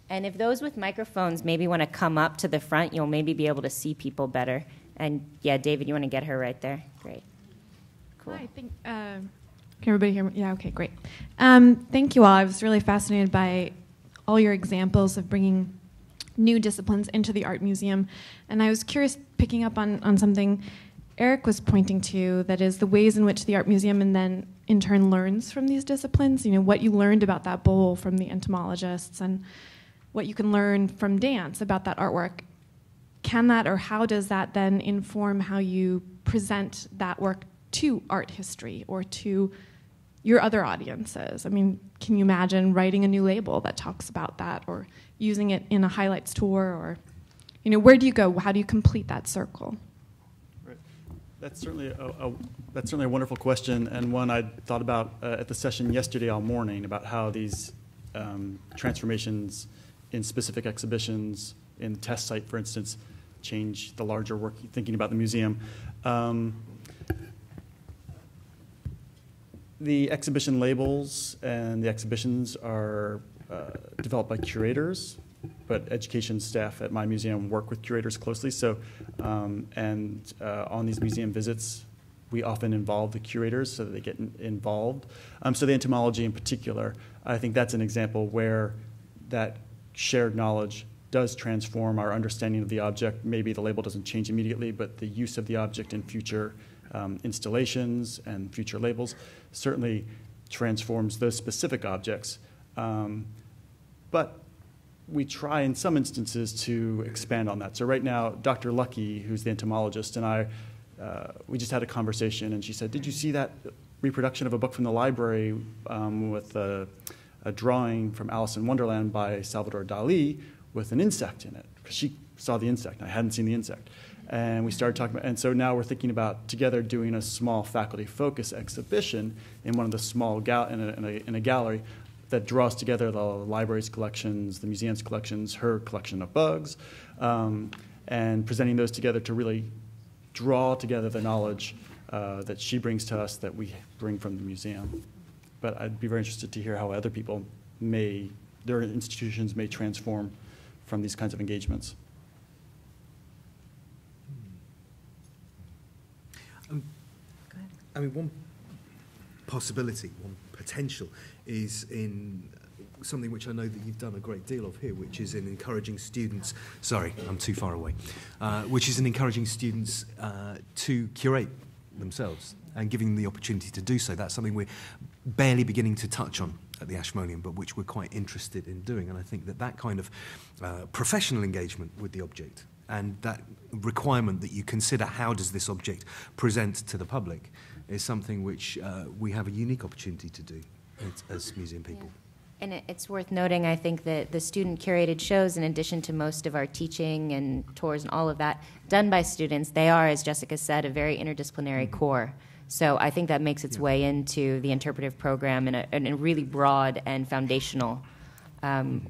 And if those with microphones maybe want to come up to the front, you'll maybe be able to see people better. And yeah, David, you want to get her right there? Great. Cool. Hi, can everybody hear me? Yeah, okay, great. Thank you all. I was really fascinated by all your examples of bringing new disciplines into the art museum. And I was curious, picking up on something Eric was pointing to, that is the ways in which the art museum and then in turn learns from these disciplines, what you learned about that bowl from the entomologists and what you can learn from dance about that artwork. Can that, or how does that then inform how you present that work to art history or to your other audiences? I mean, can you imagine writing a new label that talks about that, or using it in a highlights tour, or, you know, where do you go? How do you complete that circle? Right. That's certainly a wonderful question, and one I thought about at the session yesterday all morning, about how these transformations in specific exhibitions, in the test site, for instance, change the larger work, thinking about the museum. The exhibition labels and the exhibitions are developed by curators, but education staff at my museum work with curators closely. So, on these museum visits, we often involve the curators so that they get involved. So the entomology in particular, I think that's an example where that shared knowledge does transform our understanding of the object. Maybe the label doesn't change immediately, but the use of the object in future installations and future labels certainly transforms those specific objects. But we try in some instances to expand on that. So right now, Dr. Lucky, who's the entomologist, and I, we just had a conversation, and she said, "Did you see that reproduction of a book from the library with a drawing from Alice in Wonderland by Salvador Dali with an insect in it?" Because she saw the insect, and I hadn't seen the insect. And we started talking about, and so now we're thinking about together doing a small faculty focus exhibition in one of the small in a gallery that draws together the library's collections, the museum's collections, her collection of bugs, and presenting those together to really draw together the knowledge that she brings to us that we bring from the museum. But I'd be very interested to hear how other people their institutions may transform from these kinds of engagements. I mean, one possibility, one potential, is in something which I know that you've done a great deal of here, which is in encouraging students, sorry, I'm too far away, which is in encouraging students to curate themselves and giving them the opportunity to do so. That's something we're barely beginning to touch on at the Ashmolean, but which we're quite interested in doing. And I think that that kind of professional engagement with the object and that requirement that you consider how does this object present to the public is something which we have a unique opportunity to do as museum people. Yeah. And it's worth noting, I think, that the student-curated shows, in addition to most of our teaching and tours and all of that, done by students, they are, as Jessica said, a very interdisciplinary core. So I think that makes its way into the interpretive program in a really broad and foundational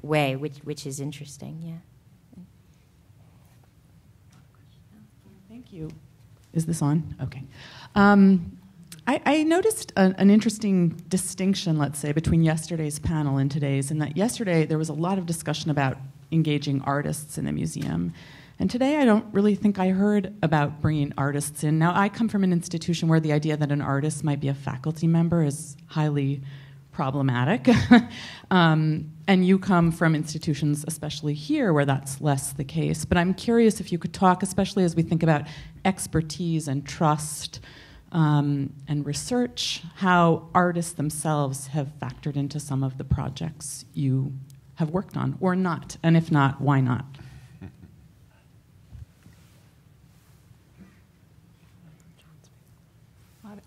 way, which is interesting, yeah. Thank you. Is this on? Okay. I noticed an interesting distinction, let's say, between yesterday's panel and today's, in that yesterday there was a lot of discussion about engaging artists in the museum. And today I don't really think I heard about bringing artists in. Now, I come from an institution where the idea that an artist might be a faculty member is highly problematic. And you come from institutions, especially here, where that's less the case. But I'm curious if you could talk, especially as we think about expertise and trust and research, how artists themselves have factored into some of the projects you have worked on, or not. And if not, why not?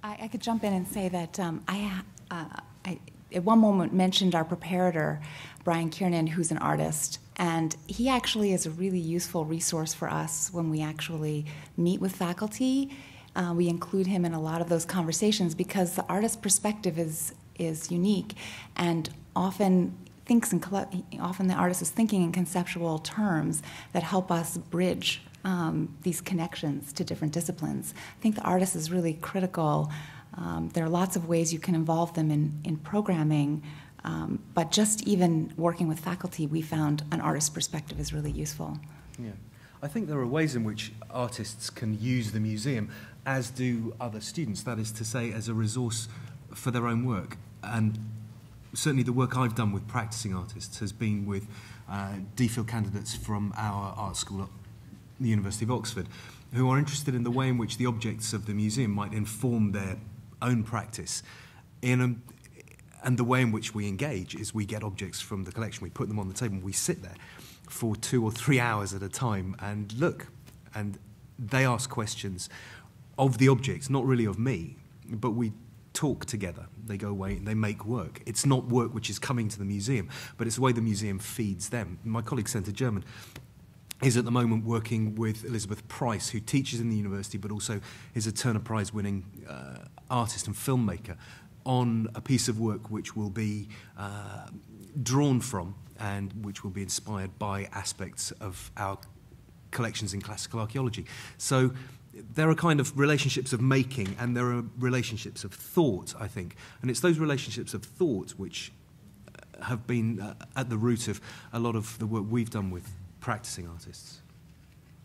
I could jump in and say that I at one moment mentioned our preparator, Brian Kiernan, who's an artist, and he actually is a really useful resource for us when we actually meet with faculty. We include him in a lot of those conversations because the artist perspective is unique, and often the artist is thinking in conceptual terms that help us bridge these connections to different disciplines. I think the artist is really critical. There are lots of ways you can involve them in programming, but just even working with faculty, we found an artist perspective is really useful. Yeah. I think there are ways in which artists can use the museum, as do other students, that is to say, as a resource for their own work. And certainly the work I've done with practicing artists has been with DPhil candidates from our art school at the University of Oxford, who are interested in the way in which the objects of the museum might inform their own practice. And the way in which we engage is we get objects from the collection, we put them on the table, and we sit there for 2 or 3 hours at a time and look. And they ask questions of the objects, not really of me, but we talk together. They go away and they make work. It's not work which is coming to the museum, but it's the way the museum feeds them. My colleague, Centre German, is at the moment working with Elizabeth Price, who teaches in the university but also is a Turner Prize-winning artist and filmmaker, on a piece of work which will be drawn from and which will be inspired by aspects of our collections in classical archaeology. So there are kind of relationships of making and there are relationships of thought, I think. And it's those relationships of thought which have been at the root of a lot of the work we've done with practicing artists.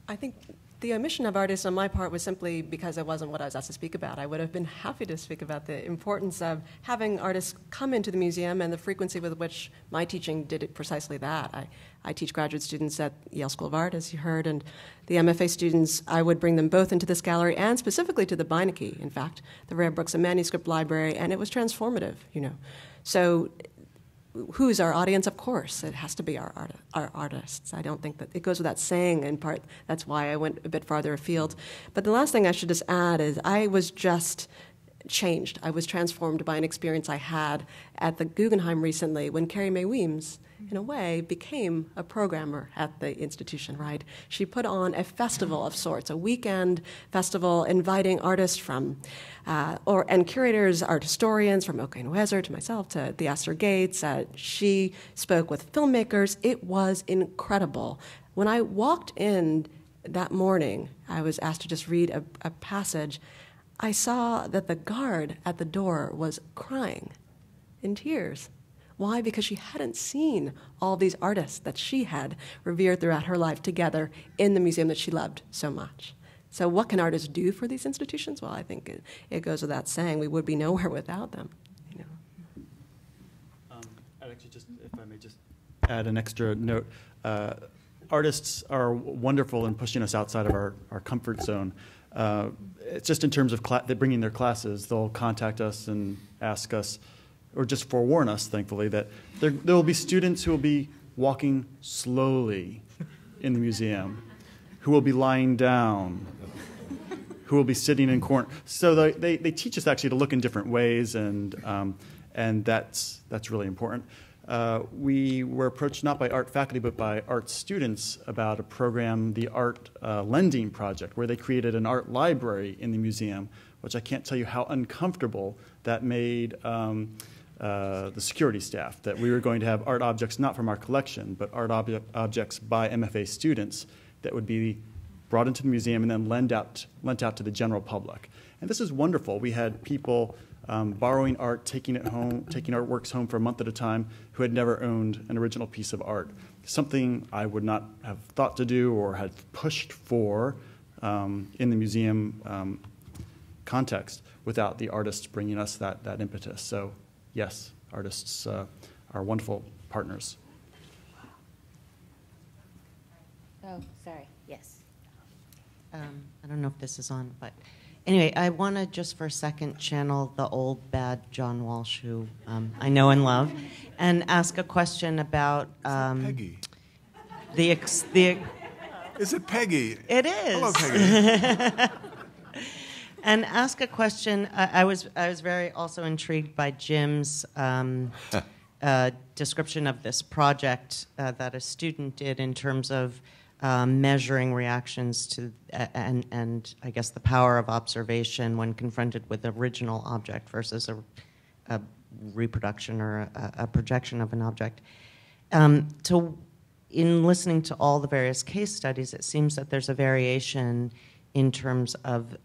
I think the omission of artists on my part was simply because it wasn't what I was asked to speak about. I would have been happy to speak about the importance of having artists come into the museum and the frequency with which my teaching did it precisely that. I teach graduate students at Yale School of Art, as you heard, and the MFA students, I would bring them both into this gallery and specifically to the Manekin, in fact, the Rare Books and Manuscript Library, and it was transformative, you know. So who's our audience? Of course, it has to be our artists. I don't think that it goes without saying, in part, that's why I went a bit farther afield. But the last thing I should just add is I was just changed. I was transformed by an experience I had at the Guggenheim recently when Carrie Mae Weems, in a way, became a programmer at the institution, right? She put on a festival of sorts, a weekend festival inviting artists from, and curators, art historians, from O'Kane Weser to myself to the Astor Gates. She spoke with filmmakers. It was incredible. When I walked in that morning, I was asked to just read a passage. I saw that the guard at the door was crying in tears. Why? Because she hadn't seen all these artists that she had revered throughout her life together in the museum that she loved so much. So what can artists do for these institutions? Well, I think it goes without saying we would be nowhere without them. You know. I'd actually just, if I may just add an extra note. Artists are wonderful in pushing us outside of our comfort zone. It's just in terms of bringing their classes, they'll contact us and ask us, or just forewarn us, thankfully, that there will be students who will be walking slowly in the museum, who will be lying down, who will be sitting in corners. So they teach us actually to look in different ways, and that's really important. We were approached not by art faculty but by art students about a program, the Art Lending Project, where they created an art library in the museum, which I can't tell you how uncomfortable that made the security staff, that we were going to have art objects not from our collection, but art objects by MFA students that would be brought into the museum and then lent out to the general public. And this is wonderful. We had people borrowing art, taking artworks home for a month at a time, who had never owned an original piece of art. Something I would not have thought to do or had pushed for in the museum context without the artists bringing us that impetus. So yes, artists are wonderful partners. Oh, sorry, yes. I don't know if this is on, but anyway, I want to just for a second channel the old bad John Walsh, who I know and love, and ask a question about Peggy. Is it Peggy? It is. Hello, Peggy. And ask a question. I was very also intrigued by Jim's description of this project that a student did in terms of measuring reactions to and I guess the power of observation when confronted with the original object versus a reproduction or a projection of an object. In listening to all the various case studies, it seems that there's a variation in terms of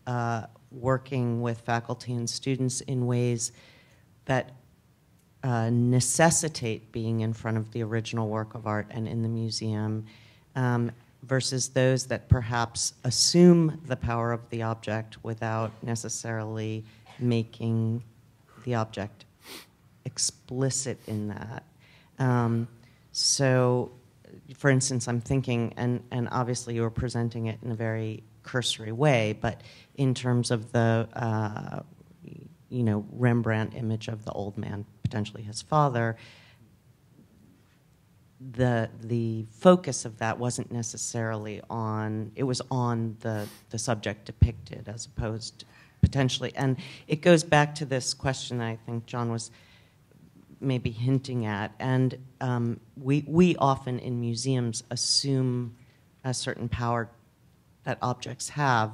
working with faculty and students in ways that necessitate being in front of the original work of art and in the museum, versus those that perhaps assume the power of the object without necessarily making the object explicit in that. So, for instance, I'm thinking, and obviously you were presenting it in a very cursory way, but in terms of the, Rembrandt image of the old man, potentially his father, the focus of that wasn't necessarily on, it was on the subject depicted as opposed potentially. And it goes back to this question I think John was maybe hinting at. And we often in museums assume a certain power that objects have,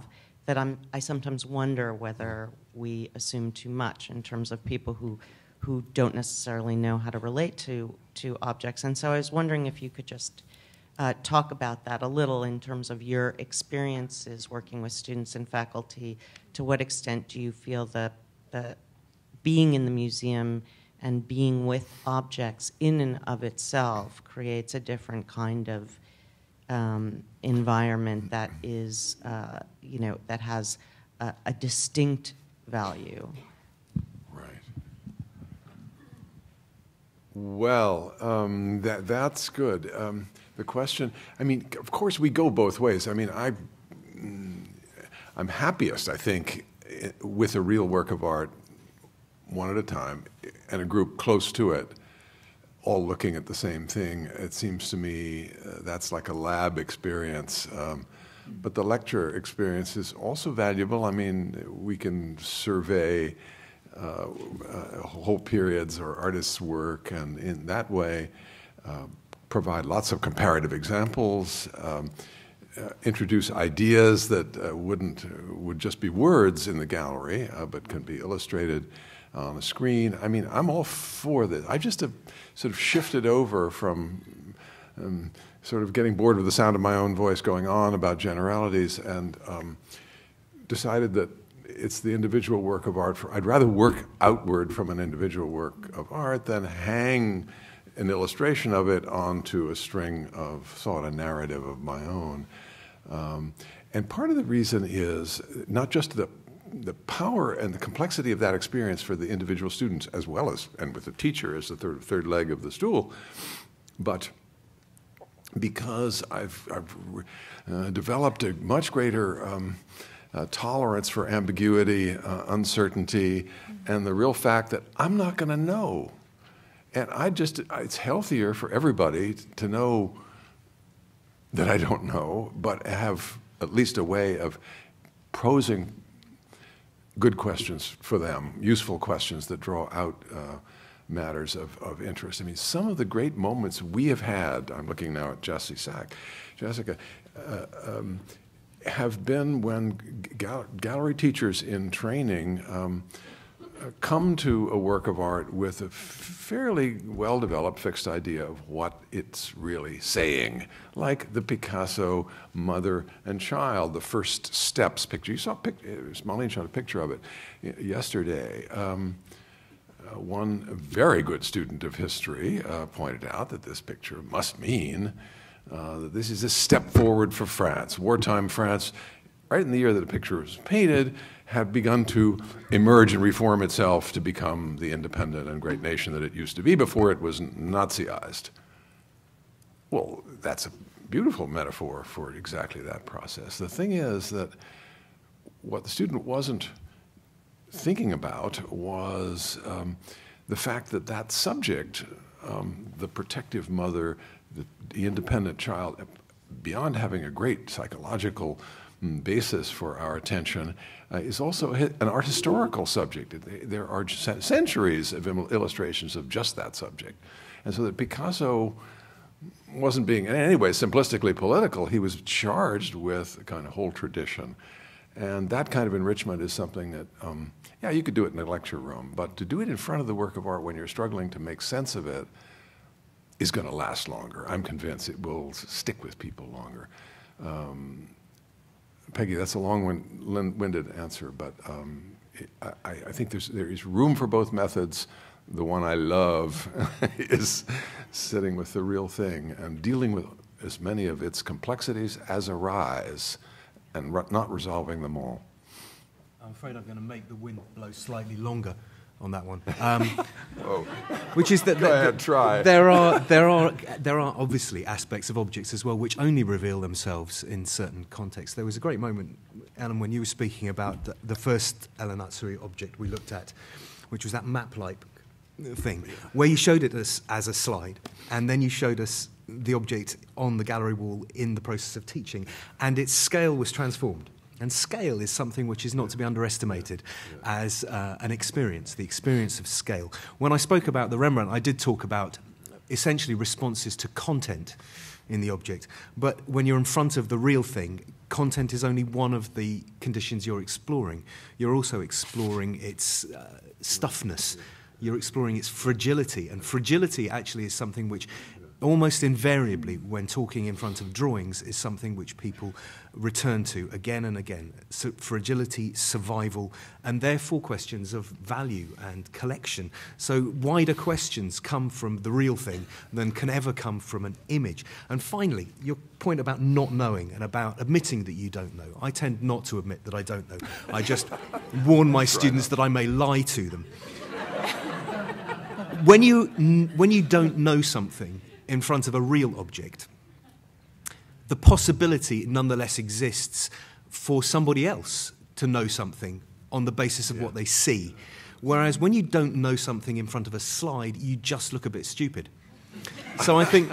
that I sometimes wonder whether we assume too much in terms of people who don't necessarily know how to relate to objects. And so I was wondering if you could just talk about that a little in terms of your experiences working with students and faculty. To what extent do you feel that being in the museum and being with objects in and of itself creates a different kind of environment that is, that has a distinct value? Right. Well, that's good. The question, I mean, of course we go both ways. I mean, I'm happiest, I think, with a real work of art, one at a time, and a group close to it, all looking at the same thing. It seems to me that's like a lab experience. But the lecture experience is also valuable. I mean, we can survey whole periods or artists' work, and in that way provide lots of comparative examples, introduce ideas that would just be words in the gallery, but can be illustrated on a screen. I mean, I'm all for this. I just have sort of shifted over from sort of getting bored with the sound of my own voice going on about generalities, and decided that it's the individual work of art. I'd rather work outward from an individual work of art than hang an illustration of it onto a string of thought, a narrative of my own. And part of the reason is not just the power and the complexity of that experience for the individual students, as well as, and with the teacher as the third leg of the stool, but because I've developed a much greater tolerance for ambiguity, uncertainty, and the real fact that I'm not going to know. And it's healthier for everybody to know that I don't know, but have at least a way of posing good questions for them, useful questions that draw out matters of interest. I mean, some of the great moments we have had, I'm looking now at Jessica, have been when gallery teachers in training come to a work of art with a fairly well-developed fixed idea of what it's really saying, like the Picasso mother and child, the first steps picture. You saw Ashmolean showed a picture of it yesterday. One very good student of history pointed out that this picture must mean that this is a step forward for France. Wartime France, right in the year that the picture was painted, had begun to emerge and reform itself to become the independent and great nation that it used to be before it was Naziized. Well, that's a beautiful metaphor for exactly that process. The thing is that what the student wasn't thinking about was the fact that that subject, the protective mother, the independent child, beyond having a great psychological basis for our attention, is also an art historical subject. There are centuries of illustrations of just that subject. And so that Picasso wasn't being in any way simplistically political. He was charged with a kind of whole tradition. And that kind of enrichment is something that, yeah, you could do it in a lecture room, but to do it in front of the work of art when you're struggling to make sense of it is going to last longer. I'm convinced it will stick with people longer. Peggy, that's a long-winded answer, but I think there is room for both methods. The one I love is sitting with the real thing and dealing with as many of its complexities as arise and not resolving them all. I'm afraid I'm going to make the wind blow slightly longer on that one. Whoa. Which is that Go ahead, try. there are obviously aspects of objects as well which only reveal themselves in certain contexts. There was a great moment, Alan, when you were speaking about the first Ellen Atsuri object we looked at, which was that map-like thing, where you showed it as a slide, and then you showed us the object on the gallery wall in the process of teaching, and its scale was transformed. And scale is something which is not to be underestimated as an experience, the experience of scale. When I spoke about the Rembrandt, I did talk about essentially responses to content in the object. But when you're in front of the real thing, content is only one of the conditions you're exploring. You're also exploring its stuffness. You're exploring its fragility. And fragility actually is something which almost invariably, when talking in front of drawings, is something which people return to again and again. So fragility, survival, and therefore questions of value and collection. So wider questions come from the real thing than can ever come from an image. And finally, your point about not knowing and about admitting that you don't know. I tend not to admit that I don't know. I just warn my students that I may lie to them. When you don't know something in front of a real object, the possibility nonetheless exists for somebody else to know something on the basis of what they see. Whereas when you don't know something in front of a slide, you just look a bit stupid. So I think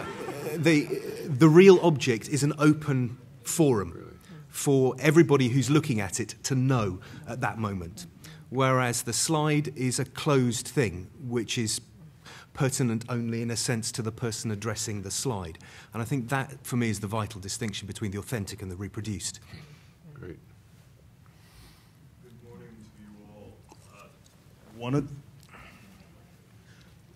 the real object is an open forum for everybody who's looking at it to know at that moment. Whereas the slide is a closed thing, which is pertinent only in a sense to the person addressing the slide. And I think that, for me, is the vital distinction between the authentic and the reproduced. Great. Good morning to you all.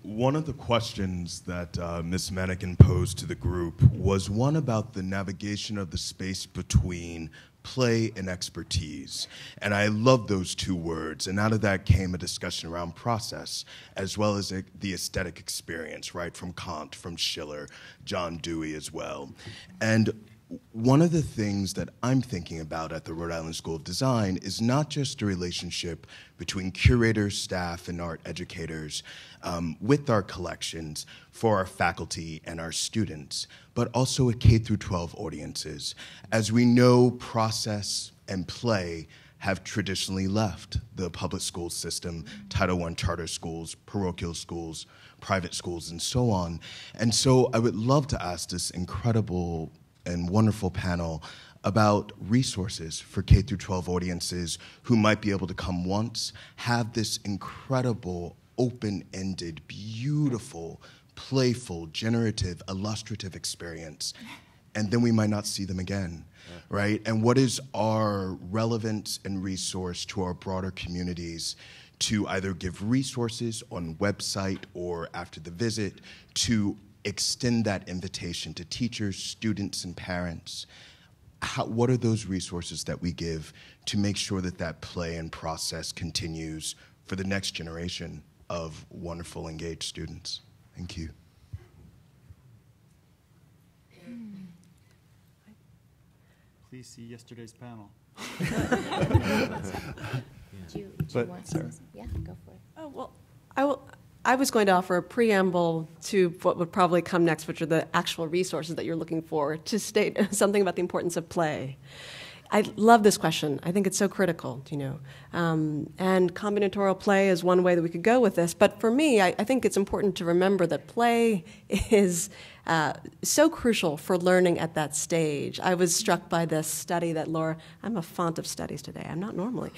One of the questions that Ms. Manekin posed to the group was one about the navigation of the space between play and expertise. And I love those two words. And out of that came a discussion around process, as well as the aesthetic experience, right, from Kant, from Schiller, John Dewey as well. And one of the things that I'm thinking about at the Rhode Island School of Design is not just a relationship between curators, staff, and art educators with our collections for our faculty and our students, but also with K-12 audiences. As we know, process and play have traditionally left the public school system, Title I charter schools, parochial schools, private schools, and so on. And so I would love to ask this incredible and wonderful panel about resources for K-12 audiences who might be able to come once, have this incredible, open-ended, beautiful, playful, generative, illustrative experience, and then we might not see them again, right? And what is our relevance and resource to our broader communities to either give resources on website or after the visit to extend that invitation to teachers, students, and parents? What are those resources that we give to make sure that that play and process continues for the next generation of wonderful, engaged students? Thank you. Please see yesterday's panel. Do you But, want Sarah. to? Yeah, go for it. Oh, well, I was going to offer a preamble to what would probably come next, which are the actual resources that you're looking for, to state something about the importance of play. I love this question. I think it's so critical, you know. And combinatorial play is one way that we could go with this. But for me, I think it's important to remember that play is so crucial for learning at that stage. I was struck by this study that I'm a font of studies today, I'm not normally,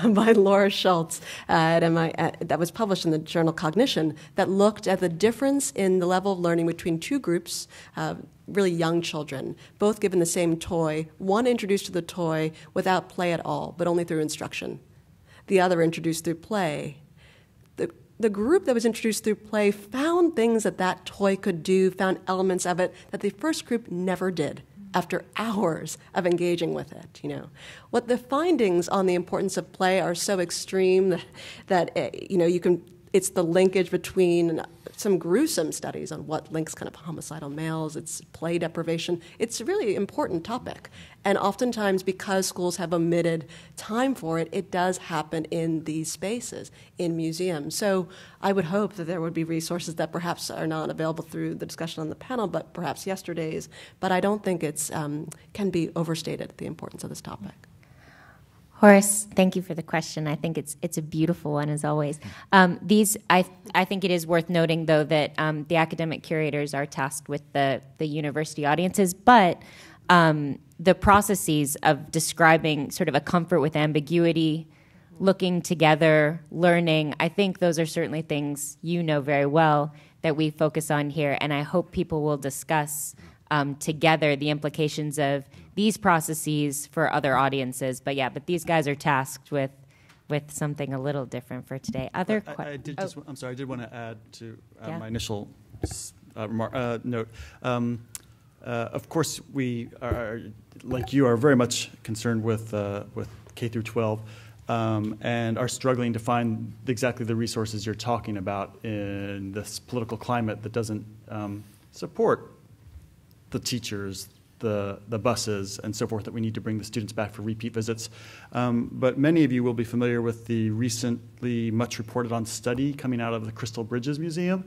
by Laura Schultz that was published in the journal Cognition, that looked at the difference in the level of learning between two groups, really young children, both given the same toy, one introduced to the toy without play at all, but only through instruction. The other introduced through play. The group that was introduced through play found things that toy could do, found elements of it that the first group never did after hours of engaging with it, you know. What the findings on the importance of play are so extreme that you know, it's the linkage between some gruesome studies on what links kind of homicidal males, it's play deprivation. It's a really important topic. And oftentimes, because schools have omitted time for it, it does happen in these spaces, in museums. So I would hope that there would be resources that perhaps are not available through the discussion on the panel, but perhaps yesterday's. But I don't think it's can be overstated, the importance of this topic. Horace, thank you for the question. I think it's a beautiful one, as always. I think it is worth noting, though, that the academic curators are tasked with the university audiences, but the processes of describing sort of a comfort with ambiguity, looking together, learning, I think those are certainly things you know very well that we focus on here, and I hope people will discuss together the implications of these processes for other audiences. But these guys are tasked with something a little different for today. Other questions? I'm sorry, I did want to add to my initial note. Of course, we are, like you, are very much concerned with K through 12, and are struggling to find exactly the resources you're talking about in this political climate that doesn't support the teachers, the buses, and so forth, that we need to bring the students back for repeat visits. But many of you will be familiar with the recently much reported on study coming out of the Crystal Bridges Museum,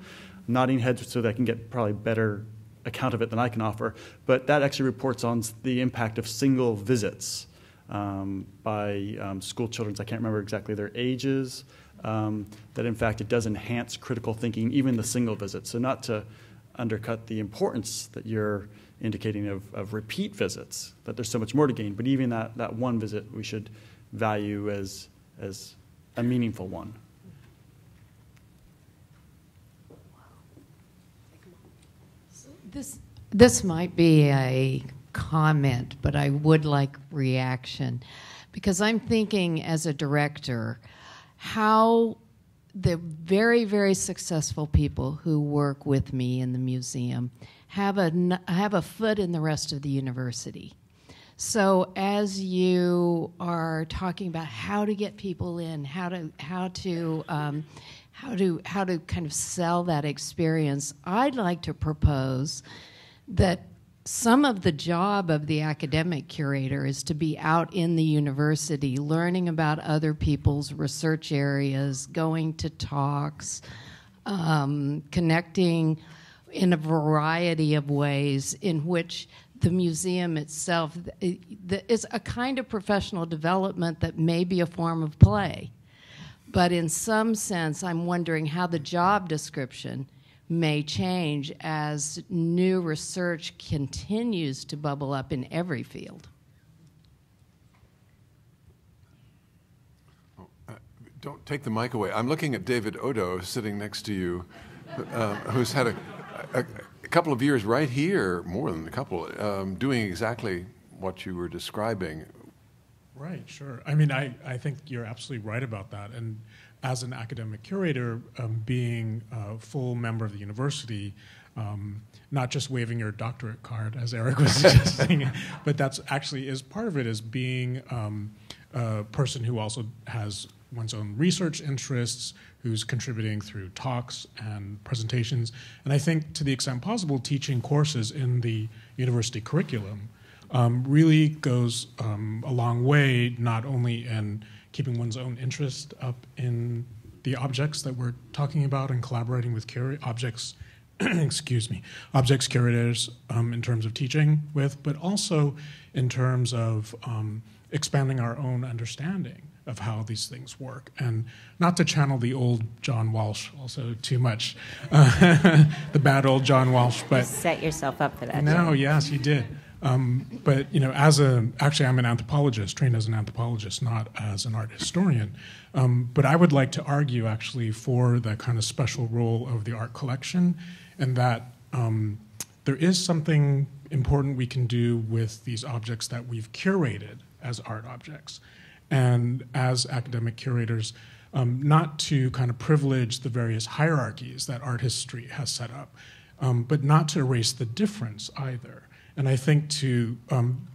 nodding heads so that I can get probably better account of it than I can offer. But that actually reports on the impact of single visits by school children. I can't remember exactly their ages, that in fact it does enhance critical thinking, even the single visits. So not to undercut the importance that you're indicating of repeat visits, that there's so much more to gain, but even that one visit we should value as a meaningful one. This might be a comment, but I would like reaction, because I'm thinking as a director how the very, very successful people who work with me in the museum have a foot in the rest of the university. So as you are talking about how to get people in, how to kind of sell that experience, I'd like to propose that some of the job of the academic curator is to be out in the university, learning about other people's research areas, going to talks, connecting in a variety of ways in which the museum itself is a kind of professional development that may be a form of play. But in some sense, I'm wondering how the job description may change as new research continues to bubble up in every field. Don't take the mic away. I'm looking at David Odo sitting next to you, who's had a couple of years right here, more than a couple, doing exactly what you were describing. Right, sure. I mean, I think you're absolutely right about that. And as an academic curator, being a full member of the university, not just waving your doctorate card, as Eric was suggesting, but that's actually is part of it, is being a person who also has one's own research interests, who's contributing through talks and presentations. And I think, to the extent possible, teaching courses in the university curriculum really goes a long way, not only in keeping one's own interest up in the objects that we're talking about and collaborating with objects curators in terms of teaching with, but also in terms of expanding our own understanding of how these things work. And not to channel the old John Walsh also too much, the bad old John Walsh, but... You set yourself up for that. No, yes, you did. But, you know, actually I'm an anthropologist, trained as an anthropologist, not as an art historian. But I would like to argue, actually, for the kind of special role of the art collection, and that there is something important we can do with these objects that we've curated as art objects. And as academic curators, not to kind of privilege the various hierarchies that art history has set up, but not to erase the difference either. And I think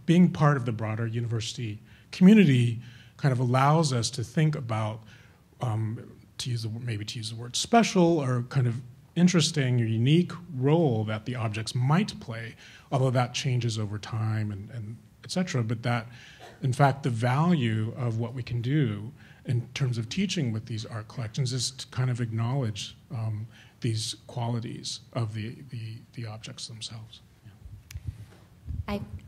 being part of the broader university community kind of allows us to think about, to use the word special, or kind of interesting or unique role that the objects might play, although that changes over time and et cetera, but that, in fact, the value of what we can do in terms of teaching with these art collections is to kind of acknowledge these qualities of the objects themselves.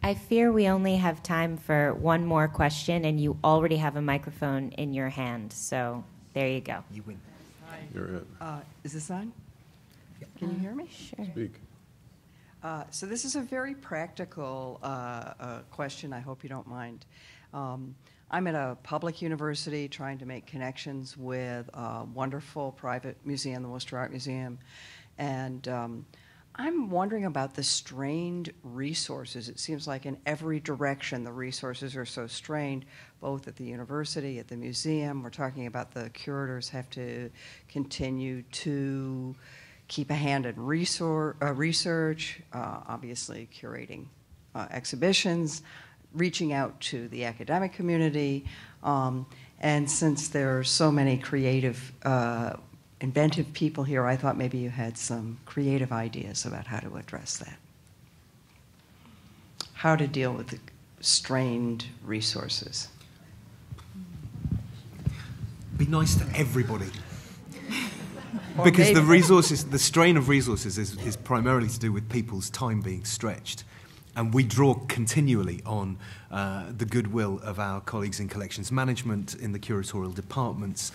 I fear we only have time for one more question, and you already have a microphone in your hand, so there you go. You win. You're it. Is this on? Can you hear me? Sure. Speak. So this is a very practical question. I hope you don't mind. I'm at a public university trying to make connections with a wonderful private museum, the Worcester Art Museum, and I'm wondering about the strained resources. It seems like in every direction the resources are so strained, both at the university, at the museum. We're talking about the curators have to continue to keep a hand in research, obviously curating exhibitions, reaching out to the academic community. And since there are so many creative, inventive people here, I thought maybe you had some creative ideas about how to address that. How to deal with the strained resources. Be nice to everybody. Because the resources, the strain of resources is primarily to do with people's time being stretched. And we draw continually on the goodwill of our colleagues in collections management, in the curatorial departments,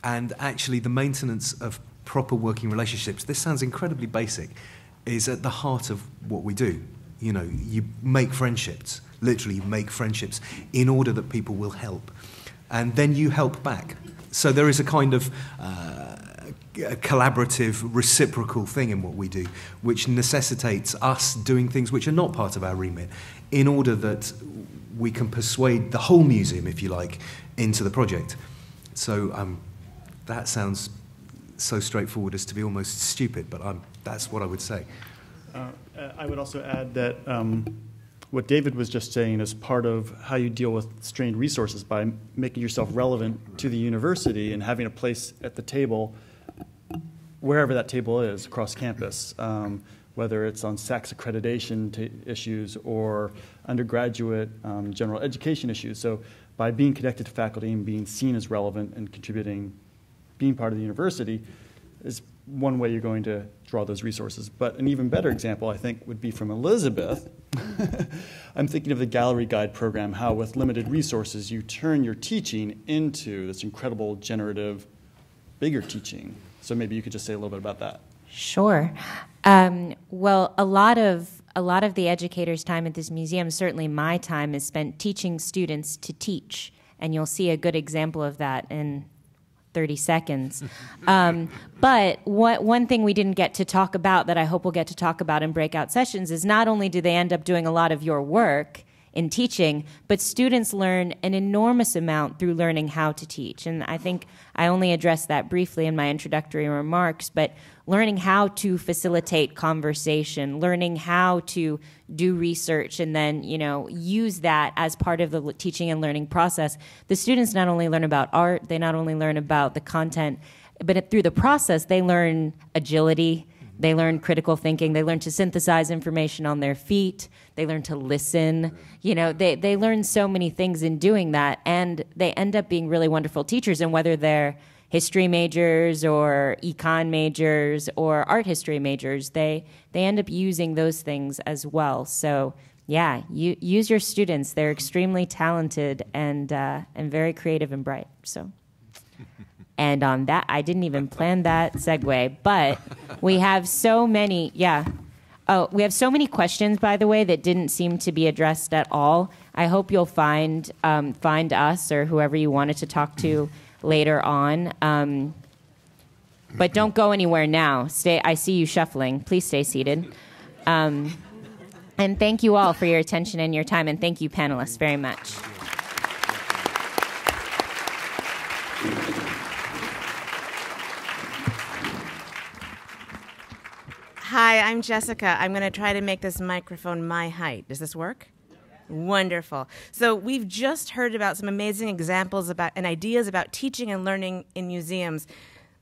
and actually the maintenance of proper working relationships. This sounds incredibly basic, is at the heart of what we do. You know, you make friendships, literally you make friendships in order that people will help. And then you help back. So there is a kind of a collaborative, reciprocal thing in what we do, which necessitates us doing things which are not part of our remit in order that we can persuade the whole museum, if you like, into the project. So that sounds so straightforward as to be almost stupid, but that's what I would say. I would also add that what David was just saying is part of how you deal with strained resources by making yourself relevant to the university and having a place at the table wherever that table is across campus, whether it's on SACS accreditation issues or undergraduate general education issues. So by being connected to faculty and being seen as relevant and contributing, being part of the university is one way you're going to draw those resources. But an even better example, I think, would be from Elizabeth. I'm thinking of the gallery guide program, how with limited resources you turn your teaching into this incredible generative, bigger teaching. So maybe you could just say a little bit about that. Sure. Well, a lot of the educators' time at this museum, certainly my time, is spent teaching students to teach, and you'll see a good example of that in 30 seconds. But one thing we didn't get to talk about that I hope we'll get to talk about in breakout sessions is not only do they end up doing a lot of your work in teaching, but students learn an enormous amount through learning how to teach. And I think I only addressed that briefly in my introductory remarks, but learning how to facilitate conversation, learning how to do research, and then, use that as part of the teaching and learning process. The students not only learn about art, they not only learn about the content, but through the process, they learn agility, they learn critical thinking, they learn to synthesize information on their feet, they learn to listen. They learn so many things in doing that, and they end up being really wonderful teachers. And whether they're history majors or econ majors or art history majors, they end up using those things as well. So yeah, use your students. They're extremely talented and very creative and bright. So. And on that, I didn't even plan that segue, but we have so many, we have so many questions, by the way, that didn't seem to be addressed at all. I hope you'll find us or whoever you wanted to talk to later on. But don't go anywhere now. I see you shuffling. Please stay seated. And thank you all for your attention and your time, and thank you, panelists, very much. Hi, I'm Jessica. I'm going to try to make this microphone my height. Does this work? Wonderful. So we've just heard about some amazing examples about and ideas about teaching and learning in museums.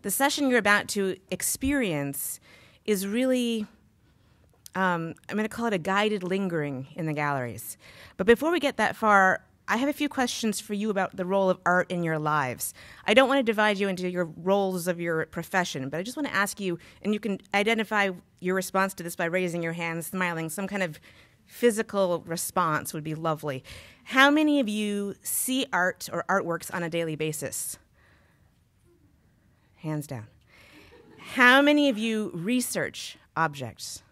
The session you're about to experience is really, I'm going to call it a guided lingering in the galleries. But before we get that far, I have a few questions for you about the role of art in your lives. I don't want to divide you into your roles of your profession, but I just want to ask you, and you can identify your response to this by raising your hand, smiling, some kind of physical response would be lovely. How many of you see art or artworks on a daily basis? Hands down. How many of you research objects?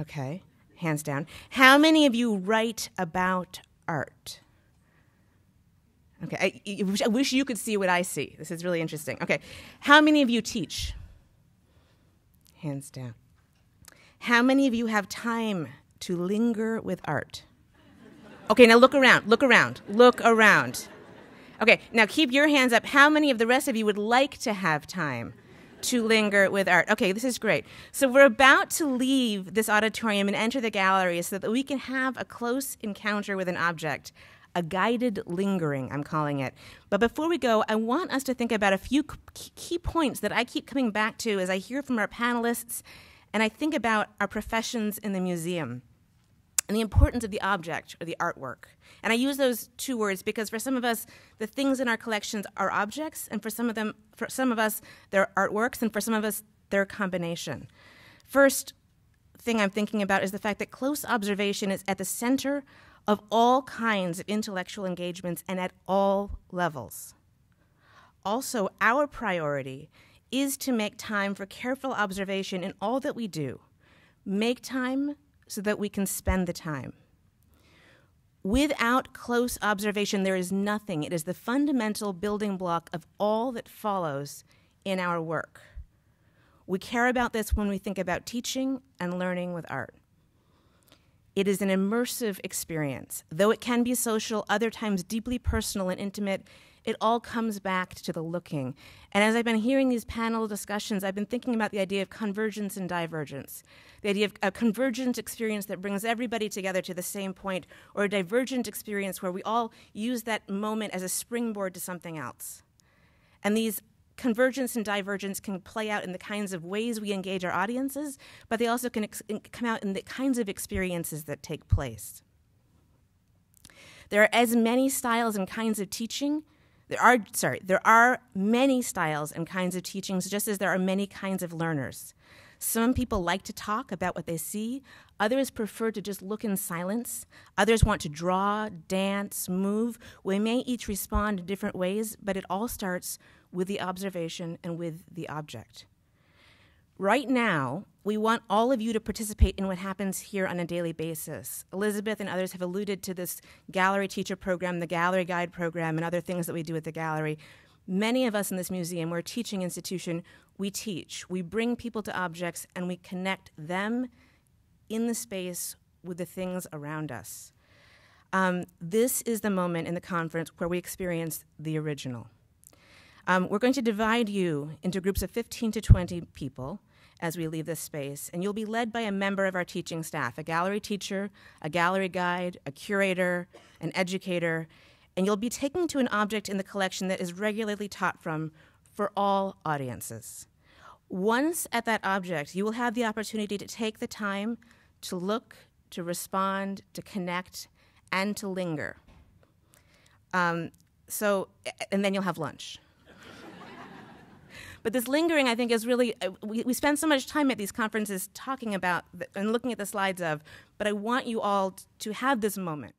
Okay, hands down. How many of you write about art? Okay, I wish you could see what I see. This is really interesting. Okay, how many of you teach? Hands down. How many of you have time to linger with art? Okay, now look around, look around, look around. Okay, now keep your hands up. How many of the rest of you would like to have time to linger with art? Okay, this is great. So we're about to leave this auditorium and enter the gallery so that we can have a close encounter with an object. A guided lingering, I'm calling it. But before we go, I want us to think about a few key points that I keep coming back to as I hear from our panelists and I think about our professions in the museum and the importance of the object or the artwork. And I use those two words because for some of us, the things in our collections are objects, and for some of us, they're artworks, and for some of us, they're a combination. First thing I'm thinking about is the fact that close observation is at the center of all kinds of intellectual engagements and at all levels. Also, our priority is to make time for careful observation in all that we do. Make time so that we can spend the time. Without close observation, there is nothing. It is the fundamental building block of all that follows in our work. We care about this when we think about teaching and learning with art. It is an immersive experience. Though it can be social, other times deeply personal and intimate, it all comes back to the looking. And as I've been hearing these panel discussions, I've been thinking about the idea of convergence and divergence, the idea of a convergent experience that brings everybody together to the same point, or a divergent experience where we all use that moment as a springboard to something else. And these convergence and divergence can play out in the kinds of ways we engage our audiences, but they also can come out in the kinds of experiences that take place. There are as many styles and kinds of teaching. There are many styles and kinds of teachings, just as there are many kinds of learners. Some people like to talk about what they see. Others prefer to just look in silence. Others want to draw, dance, move. We may each respond in different ways, but it all starts with the observation and with the object. Right now, we want all of you to participate in what happens here on a daily basis. Elizabeth and others have alluded to this gallery teacher program, the gallery guide program, and other things that we do at the gallery. Many of us in this museum, we're a teaching institution, we teach. We bring people to objects and we connect them in the space with the things around us. This is the moment in the conference where we experience the original. We're going to divide you into groups of 15 to 20 people as we leave this space, and you'll be led by a member of our teaching staff, a gallery teacher, a gallery guide, a curator, an educator, and you'll be taken to an object in the collection that is regularly taught from for all audiences. Once at that object, you will have the opportunity to take the time to look, to respond, to connect, and to linger. And then you'll have lunch. But this lingering, I think, is really, we spend so much time at these conferences talking about and looking at the slides of, but I want you all to have this moment